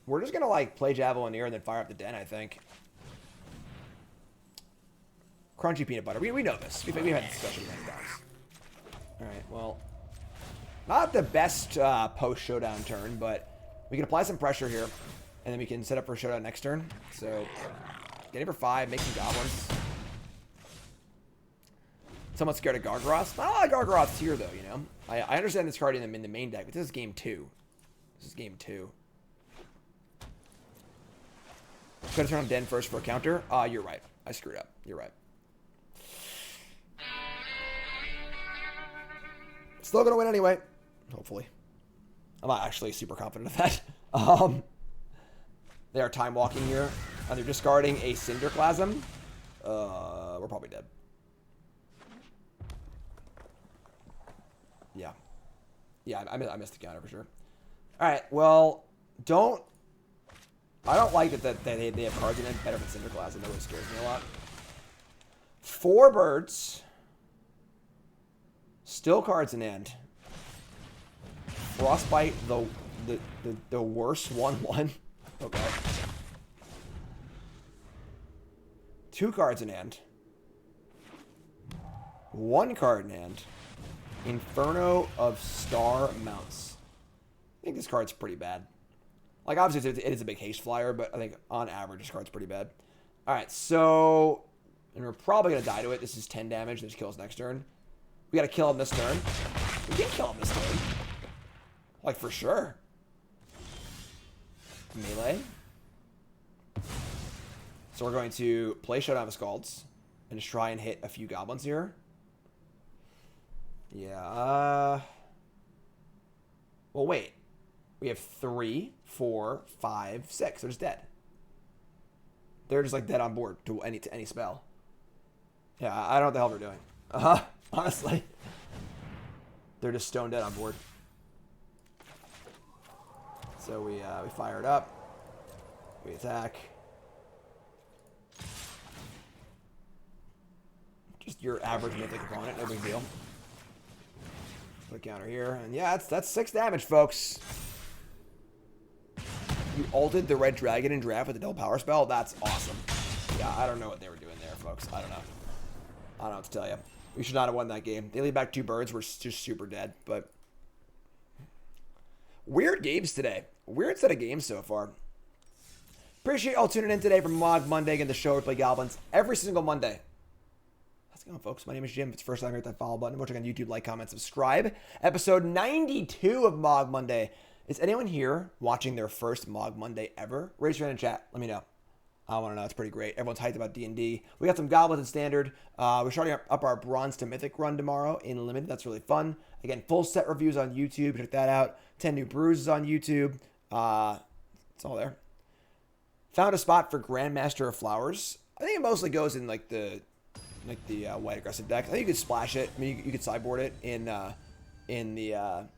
we're just gonna like play Javelineer and then fire up the den, I think. Crunchy peanut butter. We know this. We've had this discussion many times. Alright, well. Not the best post-showdown turn, but we can apply some pressure here. And then we can set up for showdown next turn. So, get in for 5, make some goblins. Somewhat scared of Gargaroth. Not a lot of Gargaroths here, though, you know. I understand this card in the main deck, but this is game 2. This is game 2. Gonna turn on Den first for a counter. You're right. I screwed up. You're right. Still gonna win anyway. Hopefully. I'm not actually super confident of that. They are time walking here. And they're discarding a Cinderclasm. We're probably dead. Yeah. Yeah, I missed the counter for sure. Alright, well, I don't like that they have cards in it better than Cinderclasm. That really scares me a lot. 4 birds. Still cards in hand. Frostbite, the worst 1/1. Okay. 2 cards in hand. 1 card in hand. Inferno of Star Mounts. I think this card's pretty bad. Like, obviously, it is a big haste flyer, but I think on average, this card's pretty bad. Alright, so... And we're probably going to die to it. This is 10 damage. This kills next turn. We got to kill him this turn. We can kill him this turn. Like, for sure. Melee. So we're going to play Showdown with Skalds. And just try and hit a few goblins here. Yeah. Well, wait. We have 3, 4, 5, 6. They're just dead. They're just like dead on board to any spell. Yeah, I don't know what the hell they're doing. Honestly. They're just stone dead on board. So we fire it up. We attack. Just your average mythic opponent, no big deal. Put a counter here, and yeah, that's 6 damage, folks. You ulted the red dragon in draft with the double power spell. That's awesome. Yeah, I don't know what they were doing there, folks. I don't know. I don't know what to tell you. We should not have won that game. They lead back 2 birds. We're just super dead, but weird games today. Weird set of games so far. Appreciate y'all tuning in today for Mogg Monday, again, the show where we play Goblins every single Monday. How's it going, folks? My name is Jim. If it's the first time, hit that follow button. Watching on YouTube, like, comment, subscribe. Episode 92 of Mogg Monday. Is anyone here watching their first Mogg Monday ever? Raise your hand in chat. Let me know. I want to know. It's pretty great. Everyone's hyped about D&D. We got some Goblins in Standard. We're starting up our Bronze to Mythic run tomorrow in Limited. That's really fun. Again, full set reviews on YouTube. Check that out. 10 new brews on YouTube. It's all there. Found a spot for Grandmaster of Flowers. I think it mostly goes in like the white aggressive deck. I think you could splash it. I mean, you could sideboard it in the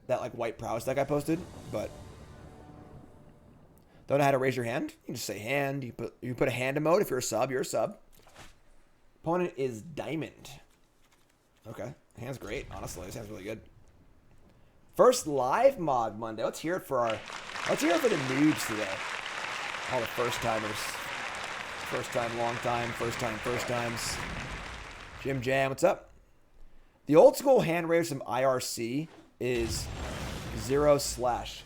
that like white prowess deck I posted, but don't know how to raise your hand. You can just say hand. You put a hand emote. If you're a sub, you're a sub. Opponent is Diamond. Okay, hand's great. Honestly, this hand's really good. First live Mogg Monday. Let's hear it for the noobs today. All the first timers. First time, long time, first times. Jim Jam, what's up? The old school hand raise from IRC is 0/.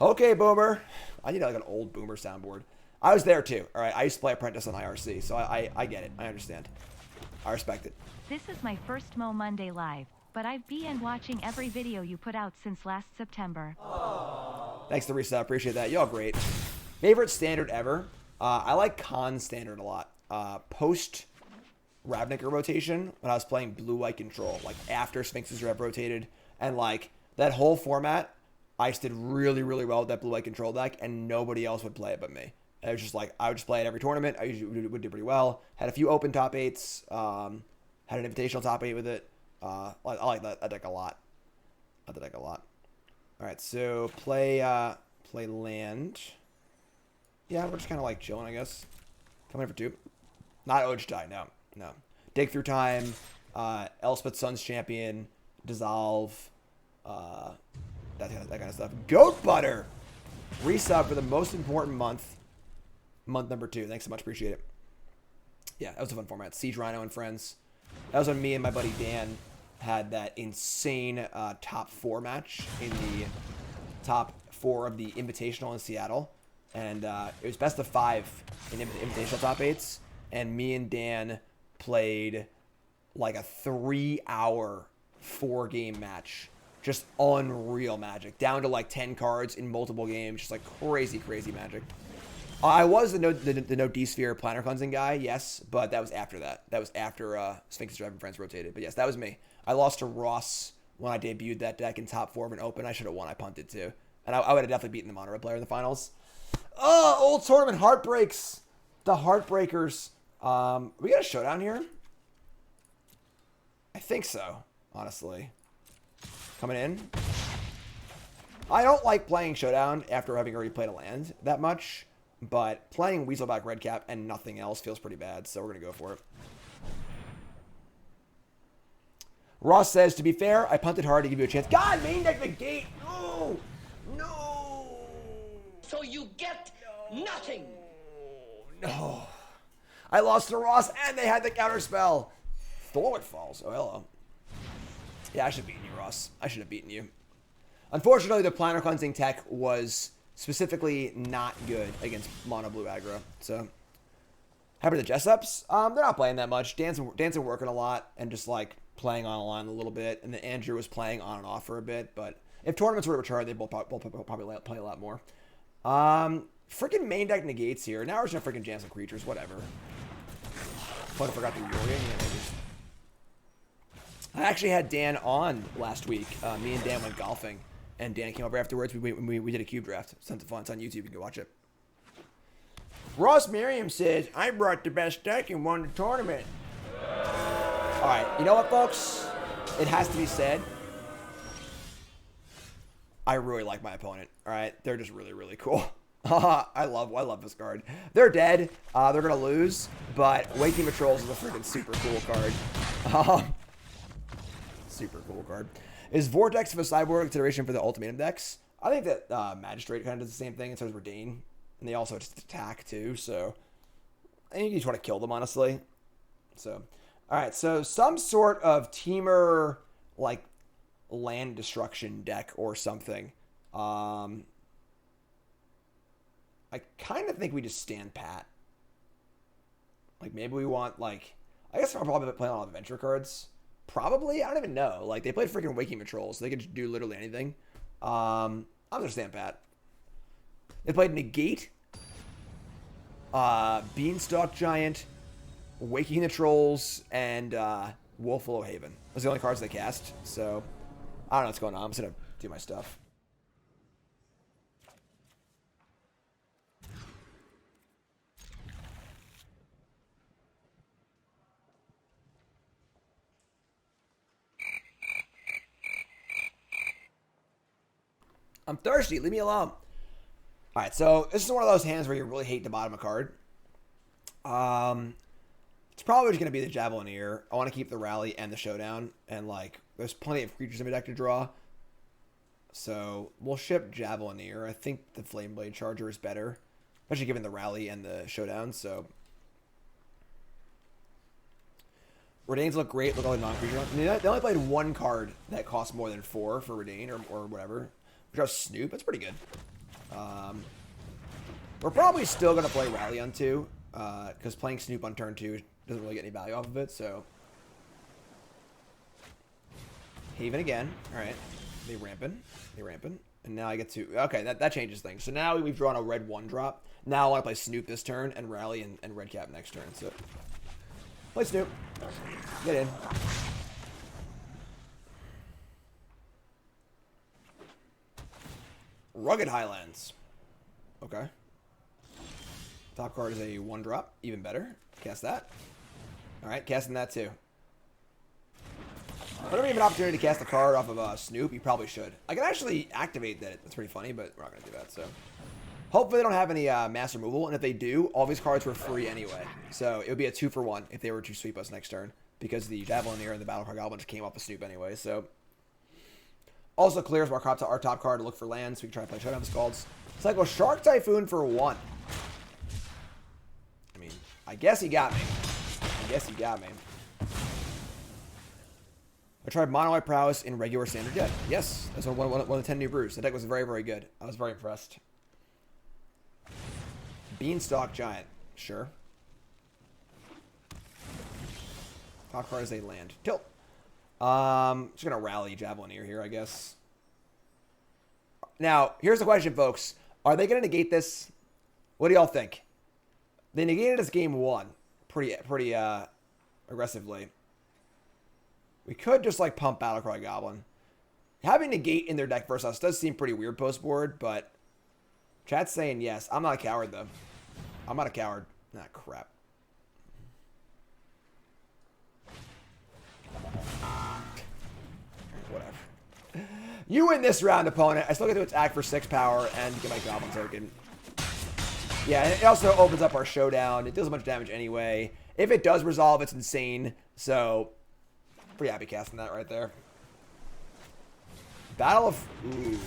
Okay, Boomer. I need like an old Boomer soundboard. I was there too. All right, I used to play Apprentice on IRC, so I get it. I understand. I respect it. This is my first Mo Monday live, but I've been watching every video you put out since last September. Thanks to Reset. Appreciate that. Y'all great. Favorite standard ever? I like Con standard a lot. Post Ravnica rotation when I was playing blue-white control, like after Sphinx's Rev rotated, and like that whole format I just did really, really well with that blue-white control deck, and nobody else would play it but me. It was just like, I would just play it every tournament. I usually would do pretty well. Had a few open top 8s. Had an invitational top 8 with it. I like that deck a lot. I like that deck a lot. All right, so play land. Yeah, we're just kind of like chilling, I guess. Coming in for 2. Not Ojtai, no. Dig Through Time, Elspeth Sun's Champion, Dissolve, that kind of stuff. Goat Butter! Resub for the most important month number 2. Thanks so much, appreciate it. Yeah, that was a fun format. Siege Rhino and friends. That was when me and my buddy Dan had that insane top 4 match in the top 4 of the Invitational in Seattle. And it was best of 5 in Invitational top 8s. And me and Dan played like a 3-hour 4-game match. Just unreal Magic. Down to like 10 cards in multiple games. Just like crazy, crazy Magic. I was the no D-Sphere Planar Cleansing guy, yes. But that was after that. That was after Sphinx Drive and Friends rotated. But yes, that was me. I lost to Ross when I debuted that deck in top 4 of an Open. I should have won. I punted too. And I would have definitely beaten the Mono Red player in the finals. Oh, old tournament heartbreaks. The Heartbreakers. We got a Showdown here? I think so, honestly. Coming in. I don't like playing Showdown after having already played a land that much, but playing Weaselback Redcap and nothing else feels pretty bad, so we're going to go for it. Ross says, to be fair, I punted hard to give you a chance. God, main deck negate! No! No! So you get nothing. No. I lost to Ross, and they had the counter spell. Thorwood Falls. Oh, hello. Yeah, I should have beaten you, Ross. I should have beaten you. Unfortunately, the Planar Cleansing tech was specifically not good against Mono Blue aggro. So, happy to the Jessups. They're not playing that much. Dancing working a lot and just like playing on a line a little bit. And then Andrew was playing on and off for a bit. But if tournaments were to return, they'd both probably play a lot more. Freaking main deck negates here. Now we're just gonna freaking jam some creatures. Whatever. I forgot the Yorian. Yeah, I actually had Dan on last week. Me and Dan went golfing, and Dan came over afterwards. We did a cube draft. It's tons of fun. It's on YouTube. You can go watch it. Ross Merriam says, I brought the best deck and won the tournament. All right. You know what, folks? It has to be said. I really like my opponent. All right. They're just really, really cool. I love this card. They're dead. They're going to lose, but Waking Patrols is a freaking super cool card. Super cool card. Is Vortex of a Sideboard consideration for the Ultimatum decks? I think that Magistrate kind of does the same thing, and so does Reidane. And they also just attack too, so I think you just want to kill them, honestly. So, alright, so some sort of teamer, like, land destruction deck or something. I kind of think we just stand pat. Like, maybe we want, like, I guess I'll probably play a lot of adventure cards. Probably? I don't even know. Like, they played freaking Waking Patrol, so they could just do literally anything. I'm gonna stand pat. They played Negate, Beanstalk Giant, Waking the Trolls, and Wolfwillow Haven. Those are the only cards they cast, so I don't know what's going on. I'm just gonna do my stuff. I'm thirsty. Leave me alone. All right, so this is one of those hands where you really hate the bottom of a card. It's probably just going to be the Javelineer. I want to keep the Rally and the Showdown. And, like, there's plenty of creatures in my deck to draw. So, we'll ship Javelineer. I think the Fireblade Charger is better. Especially given the Rally and the Showdown, so... Reidanes look great. Look at all the non-creature. I mean, they only played one card that costs more than 4 for Reidane or whatever. We draw Snoop. That's pretty good. We're probably still going to play Rally on 2. Because playing Snoop on turn 2 doesn't really get any value off of it, so... Haven again. Alright. They ramping. And now I get to... Okay, that changes things. So now we've drawn a red 1-drop. Now I want to play Snoop this turn and Rally and Redcap next turn, so... Play Snoop. Get in. Rugged Highlands. Okay. Top card is a 1-drop. Even better. Cast that. Alright, casting that too. Whenever you have an opportunity to cast a card off of Snoop, you probably should. I can actually activate that. That's pretty funny, but we're not going to do that, so. Hopefully they don't have any mass removal, and if they do, all these cards were free anyway. So it would be a 2-for-1 if they were to sweep us next turn, because the Javelineer and the Battle Cry Goblin just came off the Snoop anyway, so. Also clears our top card to look for lands, so we can try to play Showdown with Skalds. Cycle Shark Typhoon for 1. I mean, I guess he got me. I tried Mono White Prowess in regular standard yet. Yes, that's one of the 10 new brews. The deck was very, very good. I was very impressed. Beanstalk Giant. Sure. Top card is a land. Tilt. Just going to rally Javelineer here, I guess. Now, here's the question, folks. Are they going to negate this? What do y'all think? They negated us game 1 pretty aggressively. We could just, like, pump Battle Cry Goblin. Having negate in their deck versus us does seem pretty weird post-board, but chat's saying yes. I'm not a coward, though. I'm not a coward. Nah, crap. Whatever. You win this round, opponent. I still get to attack for 6 power and get my Goblin token. Yeah, and it also opens up our Showdown. It does a bunch of damage anyway. If it does resolve, it's insane. So, pretty happy casting that right there. Battle of... Ooh.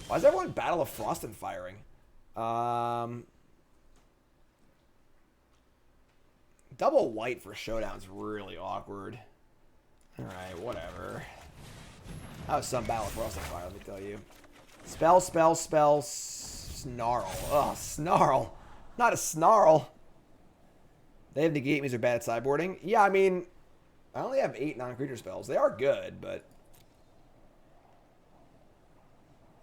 Why is everyone Battle of Frost and firing? Double white for Showdown's really awkward. Alright, whatever. That was some Battle of Frost and Fire, let me tell you. Spell, Snarl. Ugh, Snarl. Not a Snarl. They have negate means they're bad at sideboarding. Yeah, I mean, I only have 8 non-creature spells. They are good, but...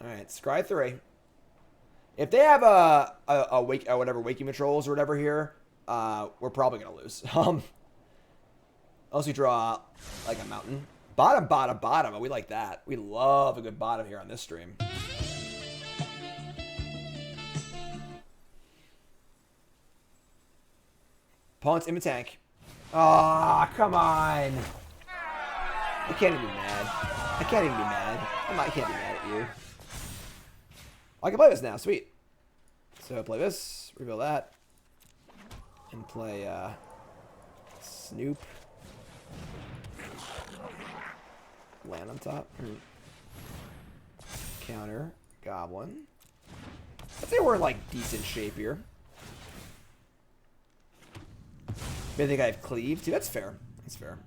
Alright, scry 3. If they have Waking Patrols or whatever here, we're probably going to lose. Unless we draw, like, a mountain. Bottom. Oh, we like that. We love a good bottom here on this stream. Opponent's in the tank. Ah, come on. I can't even be mad. I can't even be mad. I can't be mad at you. I can play this now. Sweet. So play this, reveal that, and play Snoop. Land on top. Counter Goblin. I'd say we're in like decent shape here. Maybe I think I have cleave too. That's fair. That's fair.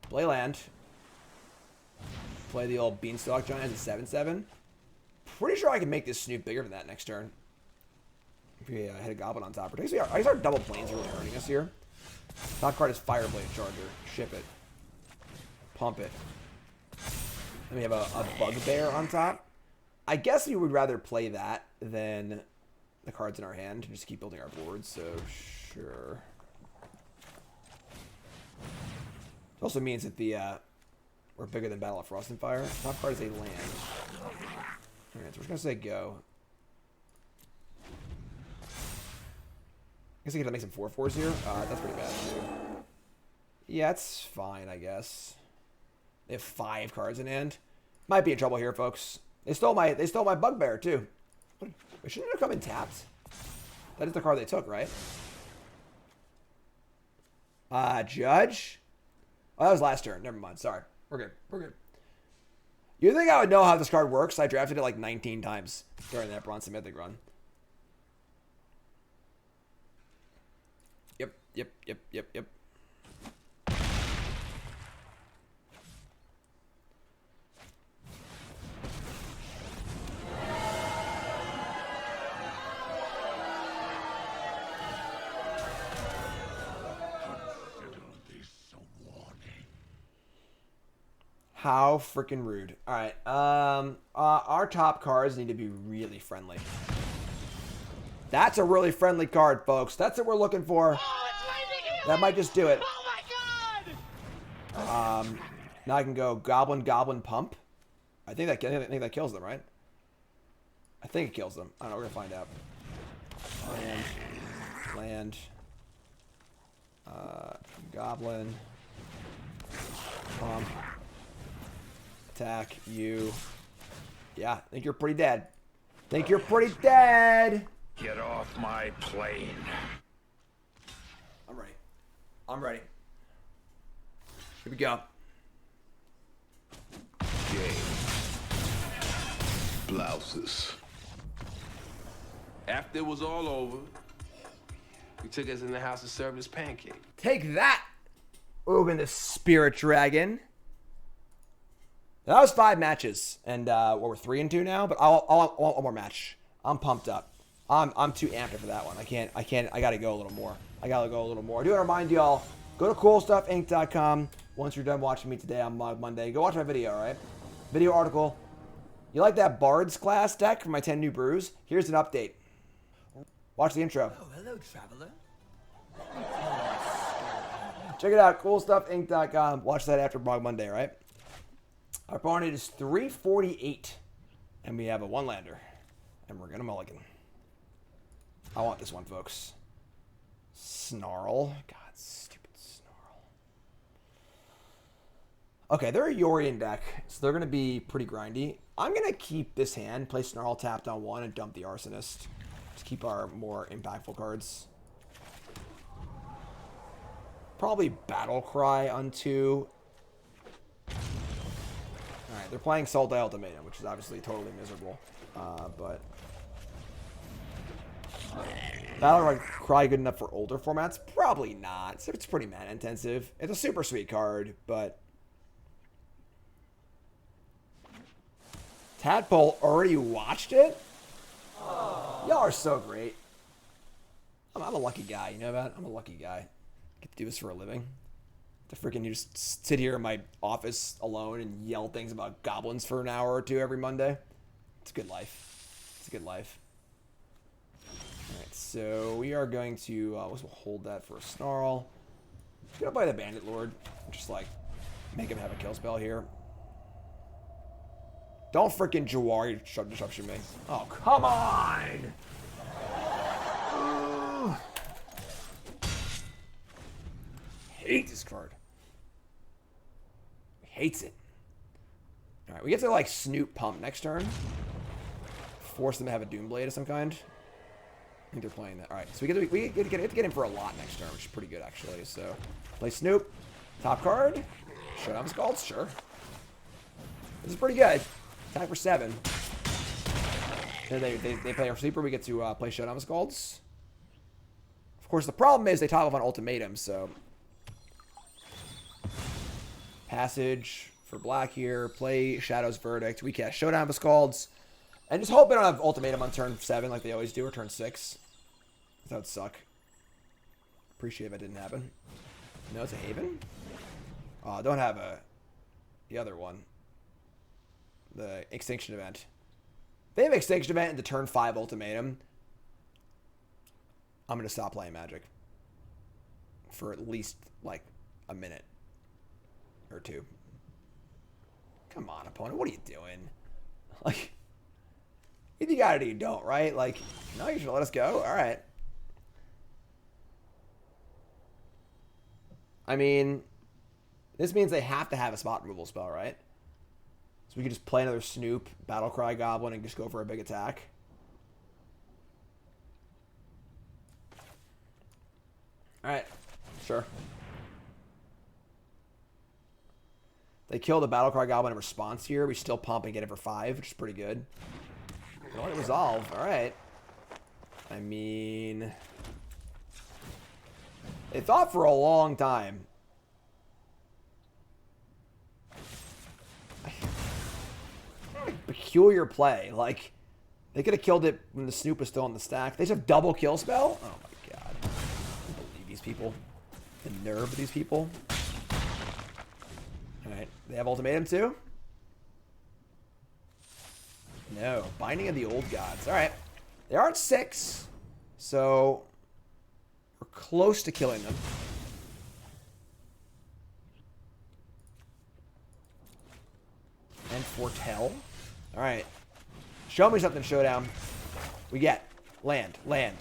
Play land. Play the old Beanstalk Giant as a 7/7. Pretty sure I can make this Snoop bigger than that next turn. If we hit a Goblin on top. Particularly, I guess our double planes are really hurting us here. Top card is Fireblade Charger. Ship it. Pump it. Then we have a Bugbear on top. I guess we would rather play that than the cards in our hand and just keep building our board, so sure. It also means that we're bigger than Battle of Frost and Fire. Top card is a land. Alright, so we're just gonna say go. I guess I get to make some 4/4s here. That's pretty bad too. Yeah, it's fine, I guess. They have 5 cards in hand. Might be in trouble here, folks. They stole my Bugbear too. What, shouldn't it have come in tapped? That is the card they took, right? Judge? Oh, that was last turn. Never mind. Sorry. We're good. We're good. You think I would know how this card works? I drafted it like 19 times during that Bronze Mythic run. Yep. How freaking rude. Alright, our top cards need to be really friendly. That's a really friendly card, folks. That's what we're looking for. Oh, it's raining Helix! That might just do it. Oh my god! Now I can go Goblin Pump. I think that kills them, right? I think it kills them. I don't know. We're gonna find out. Land. Goblin. Pump. Attack you. Yeah, I think you're pretty dead. Think you're pretty dead. Get off my plane. I'm ready. I'm ready. Here we go. Game. Blouses. After it was all over, he took us in the house and served us pancake. Take that, Ugin the Spirit Dragon. That was 5 matches, and we're 3-2 now. But I want one more match. I'm pumped up. I'm too amped for that one. I can't. I gotta go a little more. I do want to remind y'all, go to coolstuffinc.com. Once you're done watching me today on Mogg Monday, go watch my video. All right, video article. You like that Bards class deck for my 10 new brews? Here's an update. Watch the intro. Oh, hello, traveler. Check it out, coolstuffinc.com. Watch that after Mogg Monday, right? Our opponent is 348, and we have a 1-lander, and we're gonna mulligan. I want this one, folks. Snarl. God, stupid Snarl. Okay, they're a Yorion deck, so they're gonna be pretty grindy. I'm gonna keep this hand, play Snarl tapped on 1, and dump the Arsonist to keep our more impactful cards. Probably Battle Cry on 2. Alright, they're playing Sultai Ultimatum, which is obviously totally miserable. But Battle Cry good enough for older formats? Probably not. It's pretty mana intensive. It's a super sweet card, but Tadpole already watched it? Y'all are so great. I'm a lucky guy, you know that? I'm a lucky guy. Get to do this for a living. To freaking just sit here in my office alone and yell things about goblins for an hour or 2 every Monday. It's a good life. It's a good life. Alright, so we are going to we'll hold that for a Snarl. Just gonna play the Bandit Lord. Just like make him have a kill spell here. Don't freaking Jawari disruption me. Oh, come on! Hate this card. Hates it. Alright, we get to like Snoop Pump next turn. Force them to have a Doomblade of some kind. I think they're playing that. Alright, so we get to get in for a lot next turn, which is pretty good actually. So play Snoop. Top card. Showdown Skalds, sure. This is pretty good. Attack for 7. Then they play our sleeper, we get to play Showdown Skalds. Of course, the problem is they top off on ultimatum, so passage for black here. Play Shadow's Verdict. We cast Showdown Skalds. And just hope they don't have ultimatum on turn 7 like they always do, or turn 6. That would suck. Appreciate if that didn't happen. No, it's a Haven? Oh, don't have the other one. The Extinction Event. If they have Extinction Event into turn 5 ultimatum, I'm going to stop playing Magic. For at least, like, a minute. Or 2. Come on, opponent. What are you doing? Like, if you got it or you don't, right? Like, no, you should let us go? Alright. I mean, this means they have to have a spot removal spell, right? So we could just play another Snoop, Battle Cry Goblin, and just go for a big attack. Alright. Sure. They kill the Battle Cry Goblin in response here. We still pump and get it for 5, which is pretty good. You know what? Resolve. Alright. I mean, they thought for a long time. Peculiar play. Like, they could have killed it when the Snoop was still on the stack. They just have double kill spell? Oh my god. I can't believe these people. The nerve of these people. Alright. They have ultimatum too? No. Binding of the Old Gods. Alright. They are at 6. So we're close to killing them. And Foretell. All right. Show me something, Showdown. We get land. Land.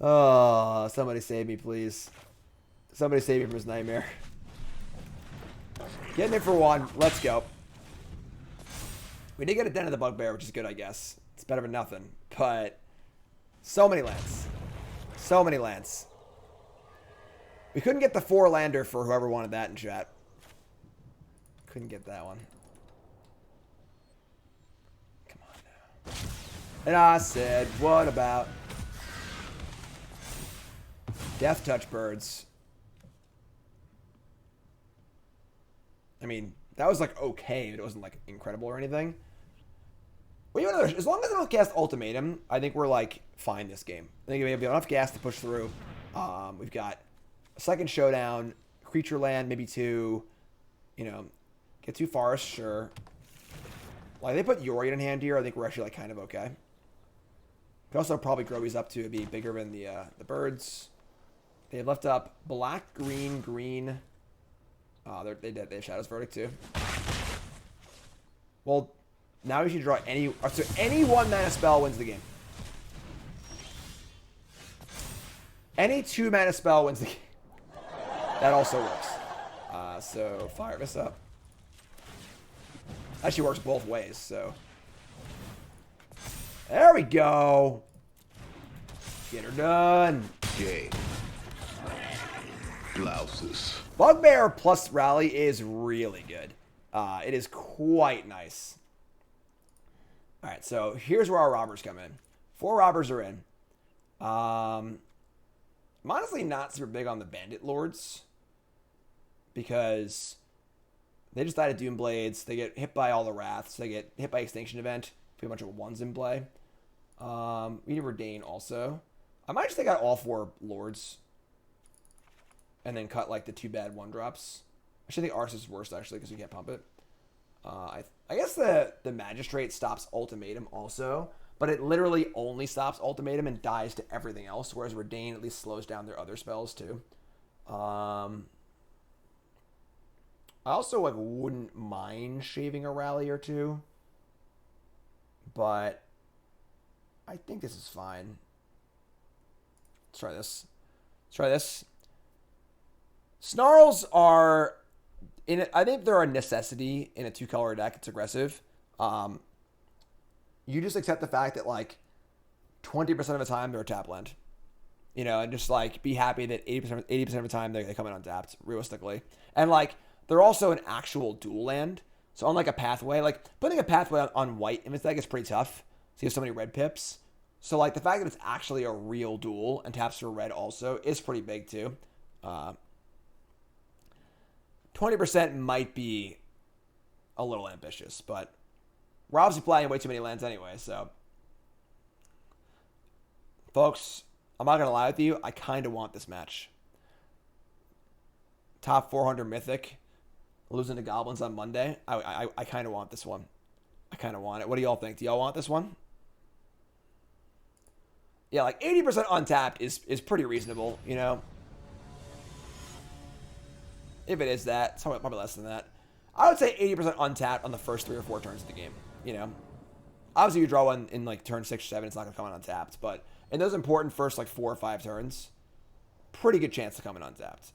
Oh, somebody save me, please. Somebody save me from his nightmare. Getting it for one. Let's go. We did get a Den of the Bugbear, which is good, I guess. It's better than nothing. But so many lands. So many lands. We couldn't get the 4-lander for whoever wanted that in chat. Couldn't get that one. Come on now. And I said, what about Death Touch Birds? I mean, that was like okay, but it wasn't like incredible or anything. Well, as long as I don't cast Ultimatum, I think we're like fine this game. I think we have enough gas to push through. We've got a second Showdown, creature land, maybe 2. You know, get 2 forests, sure. Like they put Yorion in hand here, I think we're actually like kind of okay. Could also probably grow these up to be bigger than the birds. They have left up black, green, green. They have Shadow's Verdict too. Well, now we should draw any. So any 1-mana spell wins the game. Any 2-mana spell wins the game. That also works. So fire this up. Actually works both ways. So there we go. Get her done. Game. Blouses. Bugbear plus Rally is really good. It is quite nice. All right, so here's where our robbers come in. 4 robbers are in. I'm honestly not super big on the Bandit Lords because they just died of Doomblades. They get hit by all the Wraths. They get hit by Extinction Event. Put a bunch of 1s in play. We need Reidane also. I might just take out all 4 Lords and then cut like the 2 bad 1-drops. Actually, I think Arsonist is worse actually because we can't pump it. I guess the Magistrate stops Ultimatum also, but it literally only stops Ultimatum and dies to everything else, whereas Reidane at least slows down their other spells too. I also like wouldn't mind shaving a Rally or 2, but I think this is fine. Let's try this. Let's try this. Snarls are I think they're a necessity in a 2-color deck. It's aggressive. You just accept the fact that like 20% of the time they're a tap land. You know, and just like be happy that 80% of the time they come in untapped, realistically. And like they're also an actual dual land. So unlike a pathway, like putting a pathway on white in this deck is pretty tough. So you have so many red pips. So like the fact that it's actually a real dual and taps for red also is pretty big too. 20% might be a little ambitious, but we're obviously playing way too many lands anyway, so. Folks, I'm not going to lie with you. I kind of want this match. Top 400 Mythic, losing to Goblins on Monday. I kind of want this one. I kind of want it. What do y'all think? Do y'all want this one? Yeah, like 80% untapped is pretty reasonable, you know? If it is that, it's probably less than that. I would say 80% untapped on the first 3 or 4 turns of the game, you know? Obviously, you draw one in like turn 6 or 7, it's not going to come in untapped, but in those important first like 4 or 5 turns, pretty good chance to come in untapped.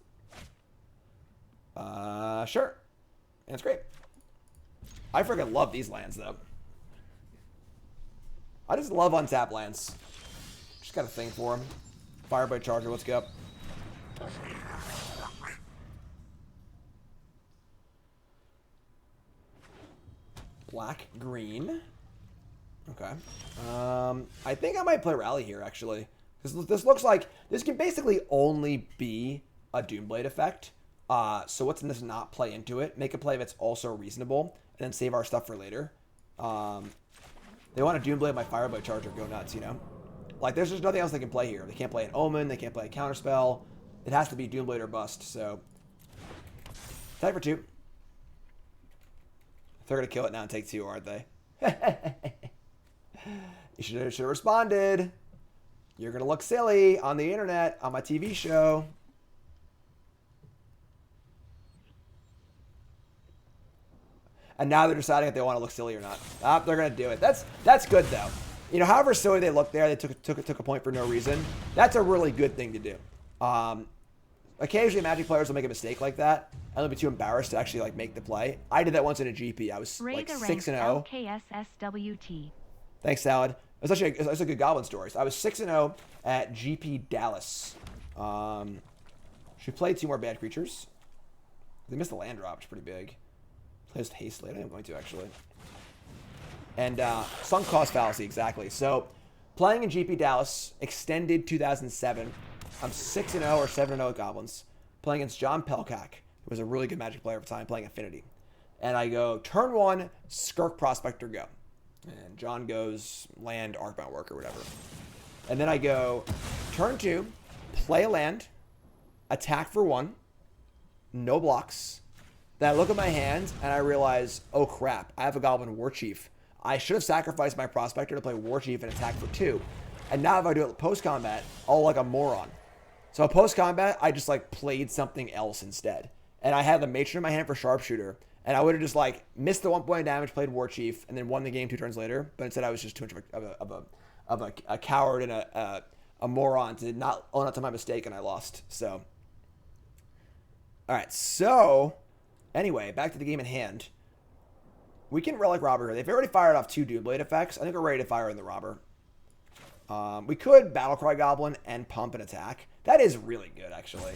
Sure. And it's great. I freaking love these lands, though. I just love untapped lands. Just got a thing for them. Fireblade Charger, let's go. Black, green. Okay. I think I might play Rally here, actually. This looks like this can basically only be a Doomblade effect. So what's this not play into it? Make a play that's also reasonable, and then save our stuff for later. They want to Doomblade my Fireblade Charger, go nuts, you know? Like, there's just nothing else they can play here. They can't play an Omen, they can't play a Counterspell. It has to be Doomblade or bust, so. Type for 2. They're going to kill it now and take 2, aren't they? You should have responded. You're going to look silly on the internet, on my TV show. And now they're deciding if they want to look silly or not. They're going to do it. That's good, though. You know, however silly they look there, they took a point for no reason. That's a really good thing to do. Occasionally, Magic players will make a mistake like that, and they'll be too embarrassed to actually like make the play. I did that once in a GP. I was like 6-0. LKSSWT. Thanks, Salad. It's a good Goblin story. So I was 6-0 at GP Dallas. She played 2 more bad creatures. They missed the land drop, which is pretty big. Plays hastily. I think I'm going to actually. And sunk cost fallacy, exactly. So playing in GP Dallas, extended 2007. I'm 6-0 or 7-0 at Goblins. Playing against John Pelkak, who was a really good Magic player at the time, playing Affinity. And I go, turn 1, Skirk Prospector, go. And John goes, land, Arcbound Work, or whatever. And then I go, turn 2, play a land, attack for 1, no blocks. Then I look at my hand, and I realize, oh crap, I have a Goblin War Chief. I should have sacrificed my Prospector to play War Chief and attack for 2. And now if I do it post-combat, I'll look like a moron. So post-combat, I just like played something else instead. And I had the Matron in my hand for Sharpshooter. And I would have just like missed the 1 point of damage, played War Chief, and then won the game 2 turns later. But instead I was just too much of a coward and a moron to not own up to my mistake, and I lost. So, alright, so anyway, back to the game at hand. We can Relic Robber here. They've already fired off 2 Doomblade effects. I think we're ready to fire in the Robber. We could Battle Cry Goblin and pump an attack. That is really good, actually.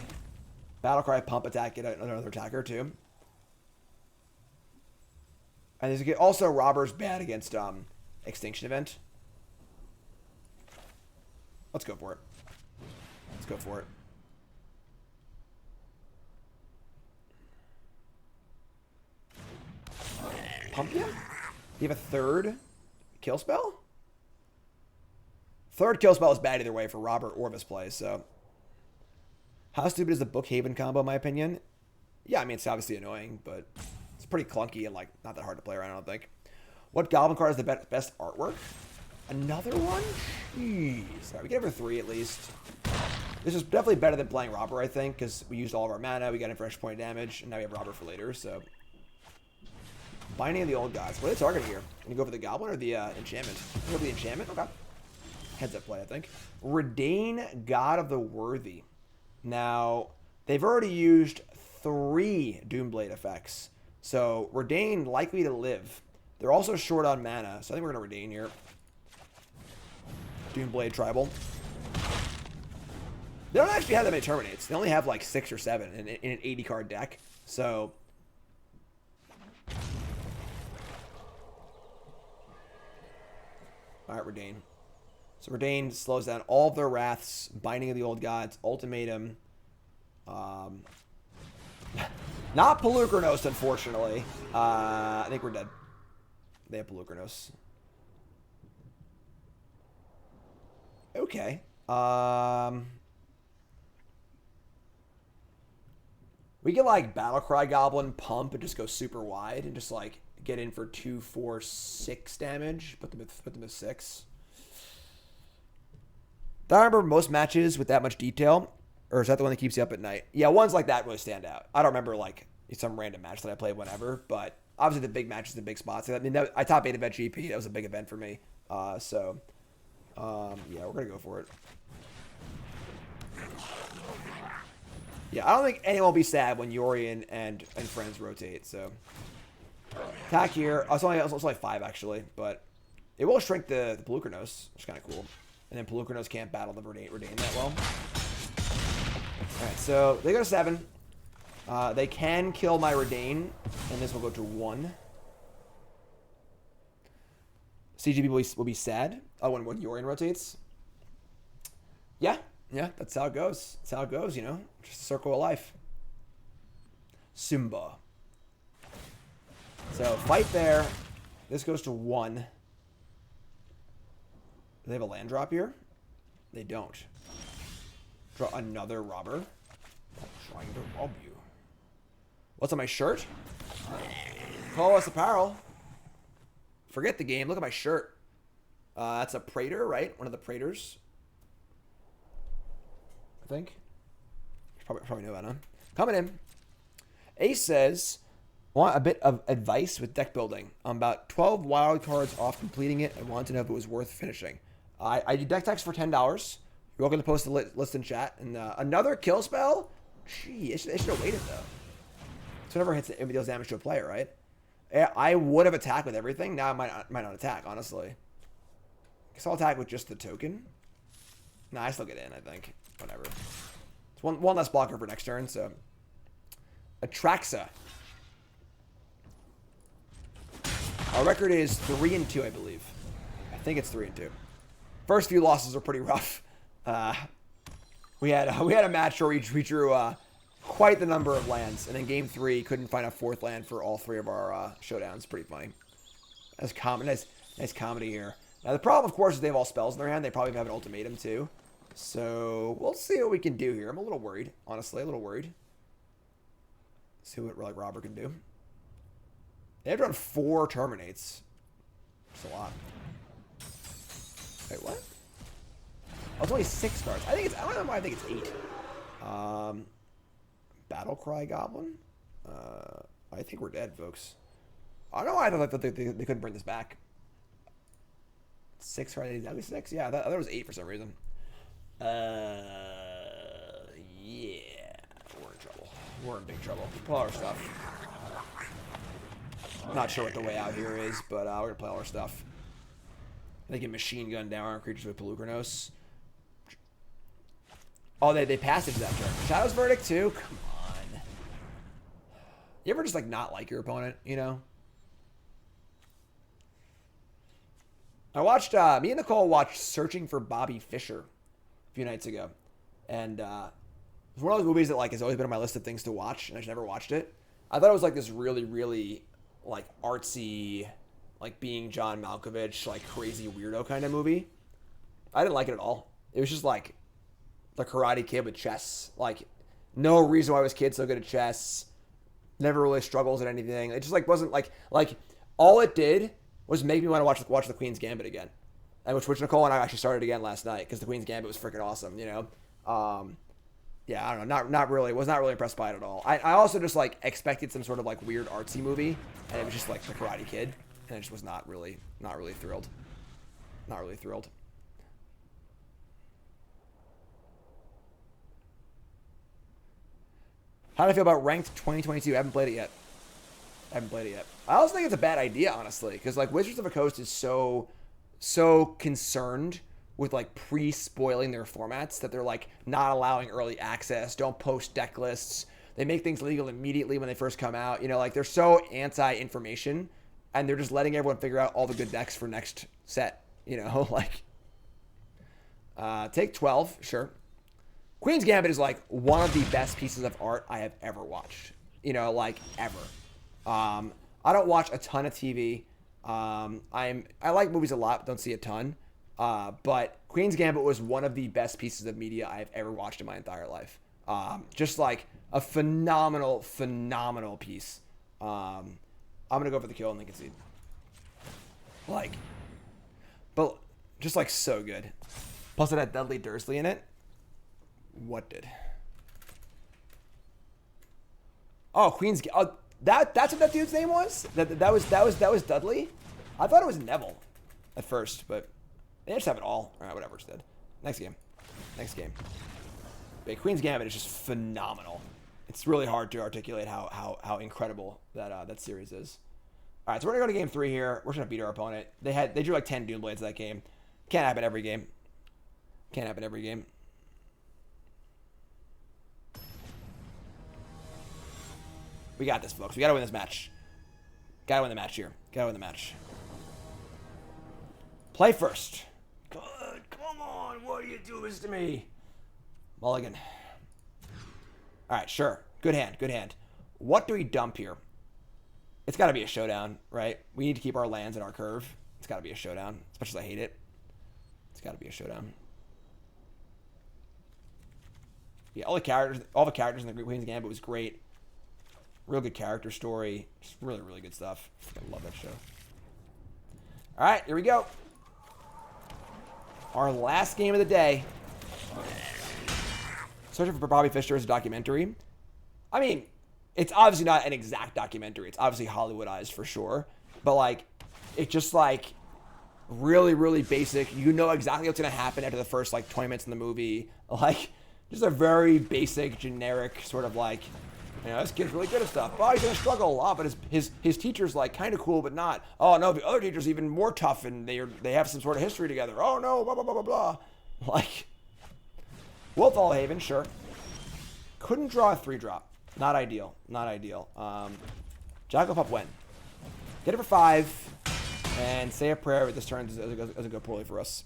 Battle Cry, pump attack, get another attacker, too. And also, Robber's bad against Extinction Event. Let's go for it. Let's go for it. Pump you? Do you have a 3rd kill spell? 3rd kill spell is bad either way for Robber or Misplay, so. How stupid is the Bookhaven combo, in my opinion? Yeah, I mean, it's obviously annoying, but it's pretty clunky and, like, not that hard to play around, I don't think. What Goblin card is the best artwork? Another one? Jeez. All right, we get over 3 at least. This is definitely better than playing Robber, I think, because we used all of our mana, we got an fresh point of damage, and now we have Robber for later, so. Binding of the Old Gods. What are they targeting here? Can you go for the Goblin or the Enchantment? Go for the Enchantment? Okay. Heads up play, I think. Reidane, God of the Worthy. Now, they've already used 3 Doomblade effects. So, Reidane likely to live. They're also short on mana, so I think we're going to Reidane here. Doomblade Tribal. They don't actually have that many Terminates. They only have like 6 or 7 in an 80-card deck. So, alright, Reidane. So Reidane slows down all of their Wraths, Binding of the Old Gods, Ultimatum. Not Pelucranos, unfortunately. I think we're dead. They have Pelucranos. Okay. We can like Battle Cry Goblin, pump, and just go super wide and just like get in for 2, 4, 6 damage. Put them at 6. Do I remember most matches with that much detail? Or is that the one that keeps you up at night? Yeah, ones like that really stand out. I don't remember like some random match that I played whenever, but obviously the big matches, the big spots. I mean, I top 8 event GP. That was a big event for me. Yeah, we're going to go for it. Yeah, I don't think anyone will be sad when Yorian and friends rotate, so. Attack here. Oh, it's only 5, actually, but it will shrink the Pelucranos, which is kind of cool. And then Pelucranos can't battle the Reidane that well. Alright, so they go to 7. They can kill my Reidane, and this will go to 1. CGB will be sad when Yorian rotates. Yeah, that's how it goes. That's how it goes, you know? Just a circle of life. Simba. So, fight there. This goes to 1. Do they have a land drop here? They don't. Draw another Robber. I'm trying to rob you. What's on my shirt? Oh, it's apparel. Forget the game. Look at my shirt. That's a Praetor, right? One of the Praetors. I think. Probably know that, huh? Coming in. Ace says, Want a bit of advice with deck building? I'm about 12 wild cards off completing it and want to know if it was worth finishing. I do deck techs for $10. You're welcome to post the list in chat. And another kill spell? Gee, it should have waited, though. So whenever it deals damage to a player, right? I would have attacked with everything. Now I might not attack, honestly. Guess I'll attack with just the token. Nah, I still get in, I think. Whatever. It's one less blocker for next turn, so. Atraxa. Our record is 3-2, I believe. I think it's 3-2. First few losses are pretty rough. We had a match where we drew quite the number of lands, and in game 3 couldn't find a 4th land for all 3 of our showdowns. Pretty funny. Nice comedy here. Now the problem, of course, is they have all spells in their hand. They probably have an ultimatum too. So we'll see what we can do here. I'm a little worried, honestly, a little worried. See what Relic Robber can do. They have drawn 4 terminates. That's a lot. Wait, what? Oh, it's only 6 cards. I don't know why I think it's 8. Battle Cry Goblin? I think we're dead, folks. I don't know why I thought they couldn't bring this back. 6 cards, at least 6? Yeah, I thought it was 8 for some reason. Yeah. We're in trouble. We're in big trouble. Pull our stuff. Not sure what the way out here is, but we're gonna play all our stuff. They can machine gun down our creatures with Pelucranos. Oh, they passage that turn. Shadow's Verdict too? Come on. You ever just like not like your opponent, you know? I watched, me and Nicole watched Searching for Bobby Fischer a few nights ago. And it was one of those movies that like has always been on my list of things to watch, and I just never watched it. I thought it was like this really, really like artsy, like being John Malkovich, like crazy weirdo kind of movie. I didn't like it at all. It was just like the Karate Kid with chess. Like no reason why this kid's so good at chess. Never really struggles at anything. It just like wasn't like all it did was make me want to watch the Queen's Gambit again. And which Nicole and I actually started again last night because the Queen's Gambit was freaking awesome, you know? Yeah, I don't know. Not really. Was not really impressed by it at all. I also just like expected some sort of like weird artsy movie, and it was just like the Karate Kid, and I just was not really thrilled. Not really thrilled. How do I feel about ranked 2022? I haven't played it yet. I also think it's a bad idea, honestly, because like Wizards of the Coast is so concerned with like pre-spoiling their formats that they're like not allowing early access, don't post deck lists. They make things legal immediately when they first come out. You know, like they're so anti-information, and they're just letting everyone figure out all the good decks for next set. You know, like take 12, sure. Queen's Gambit is like one of the best pieces of art I have ever watched. You know, like ever. I don't watch a ton of TV. I like movies a lot, but don't see a ton. But Queen's Gambit was one of the best pieces of media I have ever watched in my entire life. Just like a phenomenal piece. I'm gonna go for the kill and then concede. Like, but just like so good. Plus it had Dudley Dursley in it. What did? Oh, Queen's. Oh, that's what that dude's name was. That was Dudley. I thought it was Neville at first, but they just have it all. All right, whatever. It's dead. Next game. But Queen's Gambit is just phenomenal. It's really hard to articulate how incredible that series is. All right, so we're gonna go to game 3 here. We're gonna beat our opponent. They drew like 10 Doom Blades that game. Can't happen every game. We got this, folks. We gotta win this match. Gotta win the match here. Play first. Good. Come on. What are you doing to me? Mulligan. All right, sure. Good hand. What do we dump here? It's got to be a showdown, right? We need to keep our lands in our curve. It's got to be a showdown, as much as I hate it. It's got to be a showdown. Yeah, all the characters in the Queen's Gambit was great. Real good character story. Just really, really good stuff. I love that show. All right, here we go. Our last game of the day. Searching for Bobby Fischer is a documentary. I mean, it's obviously not an exact documentary. It's obviously Hollywoodized for sure. But, like, it's just, like, really, really basic. You know exactly what's going to happen after the first, like, 20 minutes in the movie. Like, just a very basic, generic sort of, like, you know, this kid's really good at stuff. Oh, he's going to struggle a lot, but his teacher's, like, kind of cool, but not. Oh, no, the other teacher's even more tough, and they have some sort of history together. Oh, no, blah, blah, blah, blah, blah. Like, Wolf Allhaven, sure. Couldn't draw a 3-drop. Not ideal. Not ideal. Jackal when? Get it for 5. And say a prayer, but this turn doesn't go poorly for us.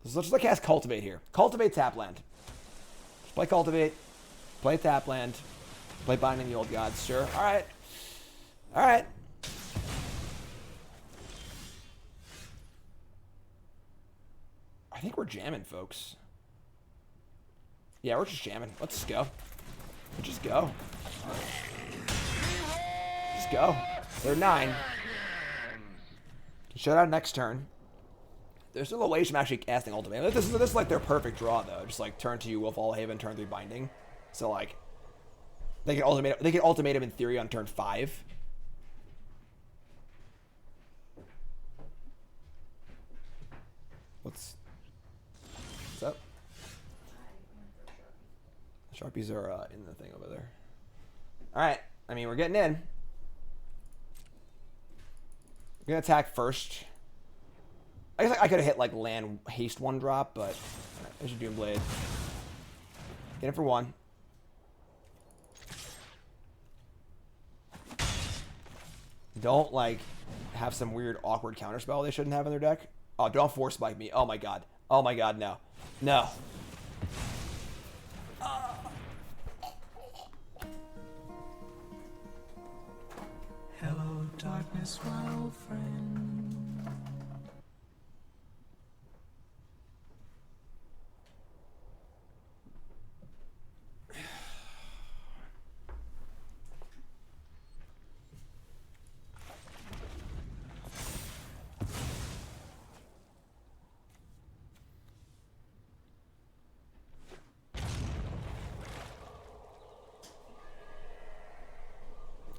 So let's just cast Cultivate here. Cultivate tap land. Just play Cultivate. Play tap land. Play Binding the Old Gods. Sure. Alright. Alright. I think we're jamming, folks. Yeah, we're just jamming. Let's go. Let's just go. Just go. They're 9. Showdown next turn. There's still a way from actually casting Ultimate. This is like their perfect draw, though. Just like turn 2 Wolf Allhaven, turn 3 Binding. So like they can ultimate him in theory on turn 5. What's up? Sharpies are in the thing over there. All right. I mean, we're getting in. We're gonna attack first. I guess I could have hit like land haste 1-drop, but I should Doomblade. Get it for 1. Don't like have some weird awkward counterspell they shouldn't have in their deck. Oh, don't force spike me. Oh my god. Oh my god, no. No. Hello, darkness, my old friend.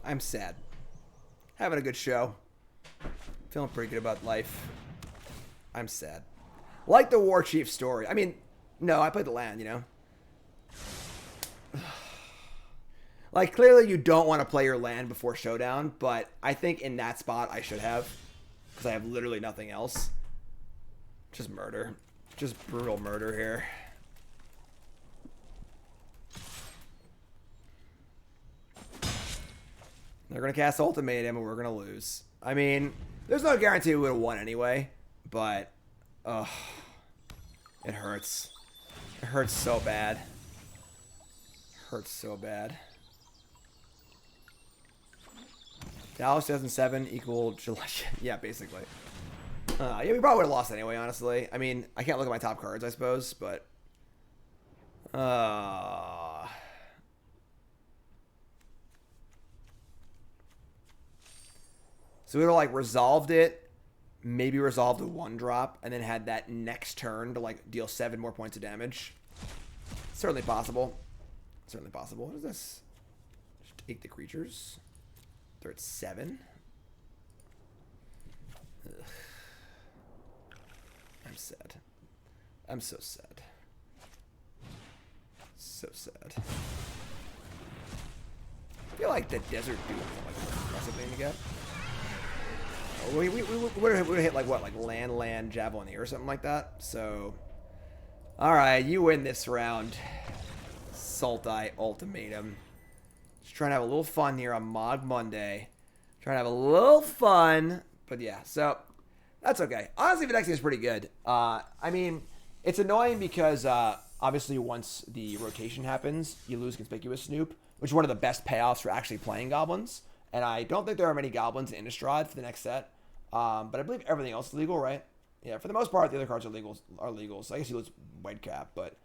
I'm sad. Having a good show. Feeling pretty good about life. I'm sad. Like the War Chief story. I mean, no, I played the land, you know? Like, clearly you don't want to play your land before Showdown, but I think in that spot I should have. Because I have literally nothing else. Just murder. Just brutal murder here. They're going to cast Ultimatum and we're going to lose. I mean, there's no guarantee we would have won anyway. But, ugh. It hurts. It hurts so bad. It hurts so bad. Dallas 2007 equal July. Yeah, basically. Yeah, we probably would have lost anyway, honestly. I mean, I can't look at my top cards, I suppose, but... So we would have, like, resolved it, maybe resolved a 1-drop, and then had that next turn to, like, deal 7 more points of damage. Certainly possible. Certainly possible. What is this? Just take the creatures. They're at 7. Ugh. I'm sad. I'm so sad. So sad. I feel like the Desert Doom is like an impressive thing to get. We would have hit like what, like land Javelineer or something like that. So, all right, you win this round. Sultai Ultimatum. Just trying to have a little fun here on Mogg Monday. Trying to have a little fun, but yeah. So that's okay. Honestly, the next game is pretty good. I mean, it's annoying because obviously once the rotation happens, you lose Conspicuous Snoop, which is one of the best payoffs for actually playing Goblins. And I don't think there are many Goblins in Innistrad for the next set. But I believe everything else is legal, right? Yeah, for the most part, the other cards are legal. So I guess you lose Redcap, but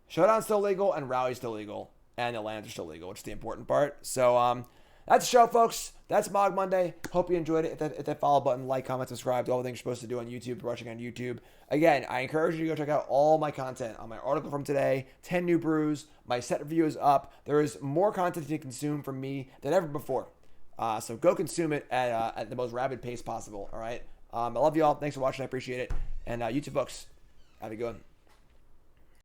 Showdown's still legal, and Rally's still legal, and the lands are still legal, which is the important part. So That's the show, folks. That's Mogg Monday. Hope you enjoyed it. Hit that follow button, like, comment, subscribe to all the things you're supposed to do on YouTube. If you're watching on YouTube. Again, I encourage you to go check out all my content on my article from today, 10 new brews. My set review is up. There is more content to consume from me than ever before. So go consume it at the most rapid pace possible, all right? I love you all. Thanks for watching. I appreciate it. And you too, folks. Have a good one.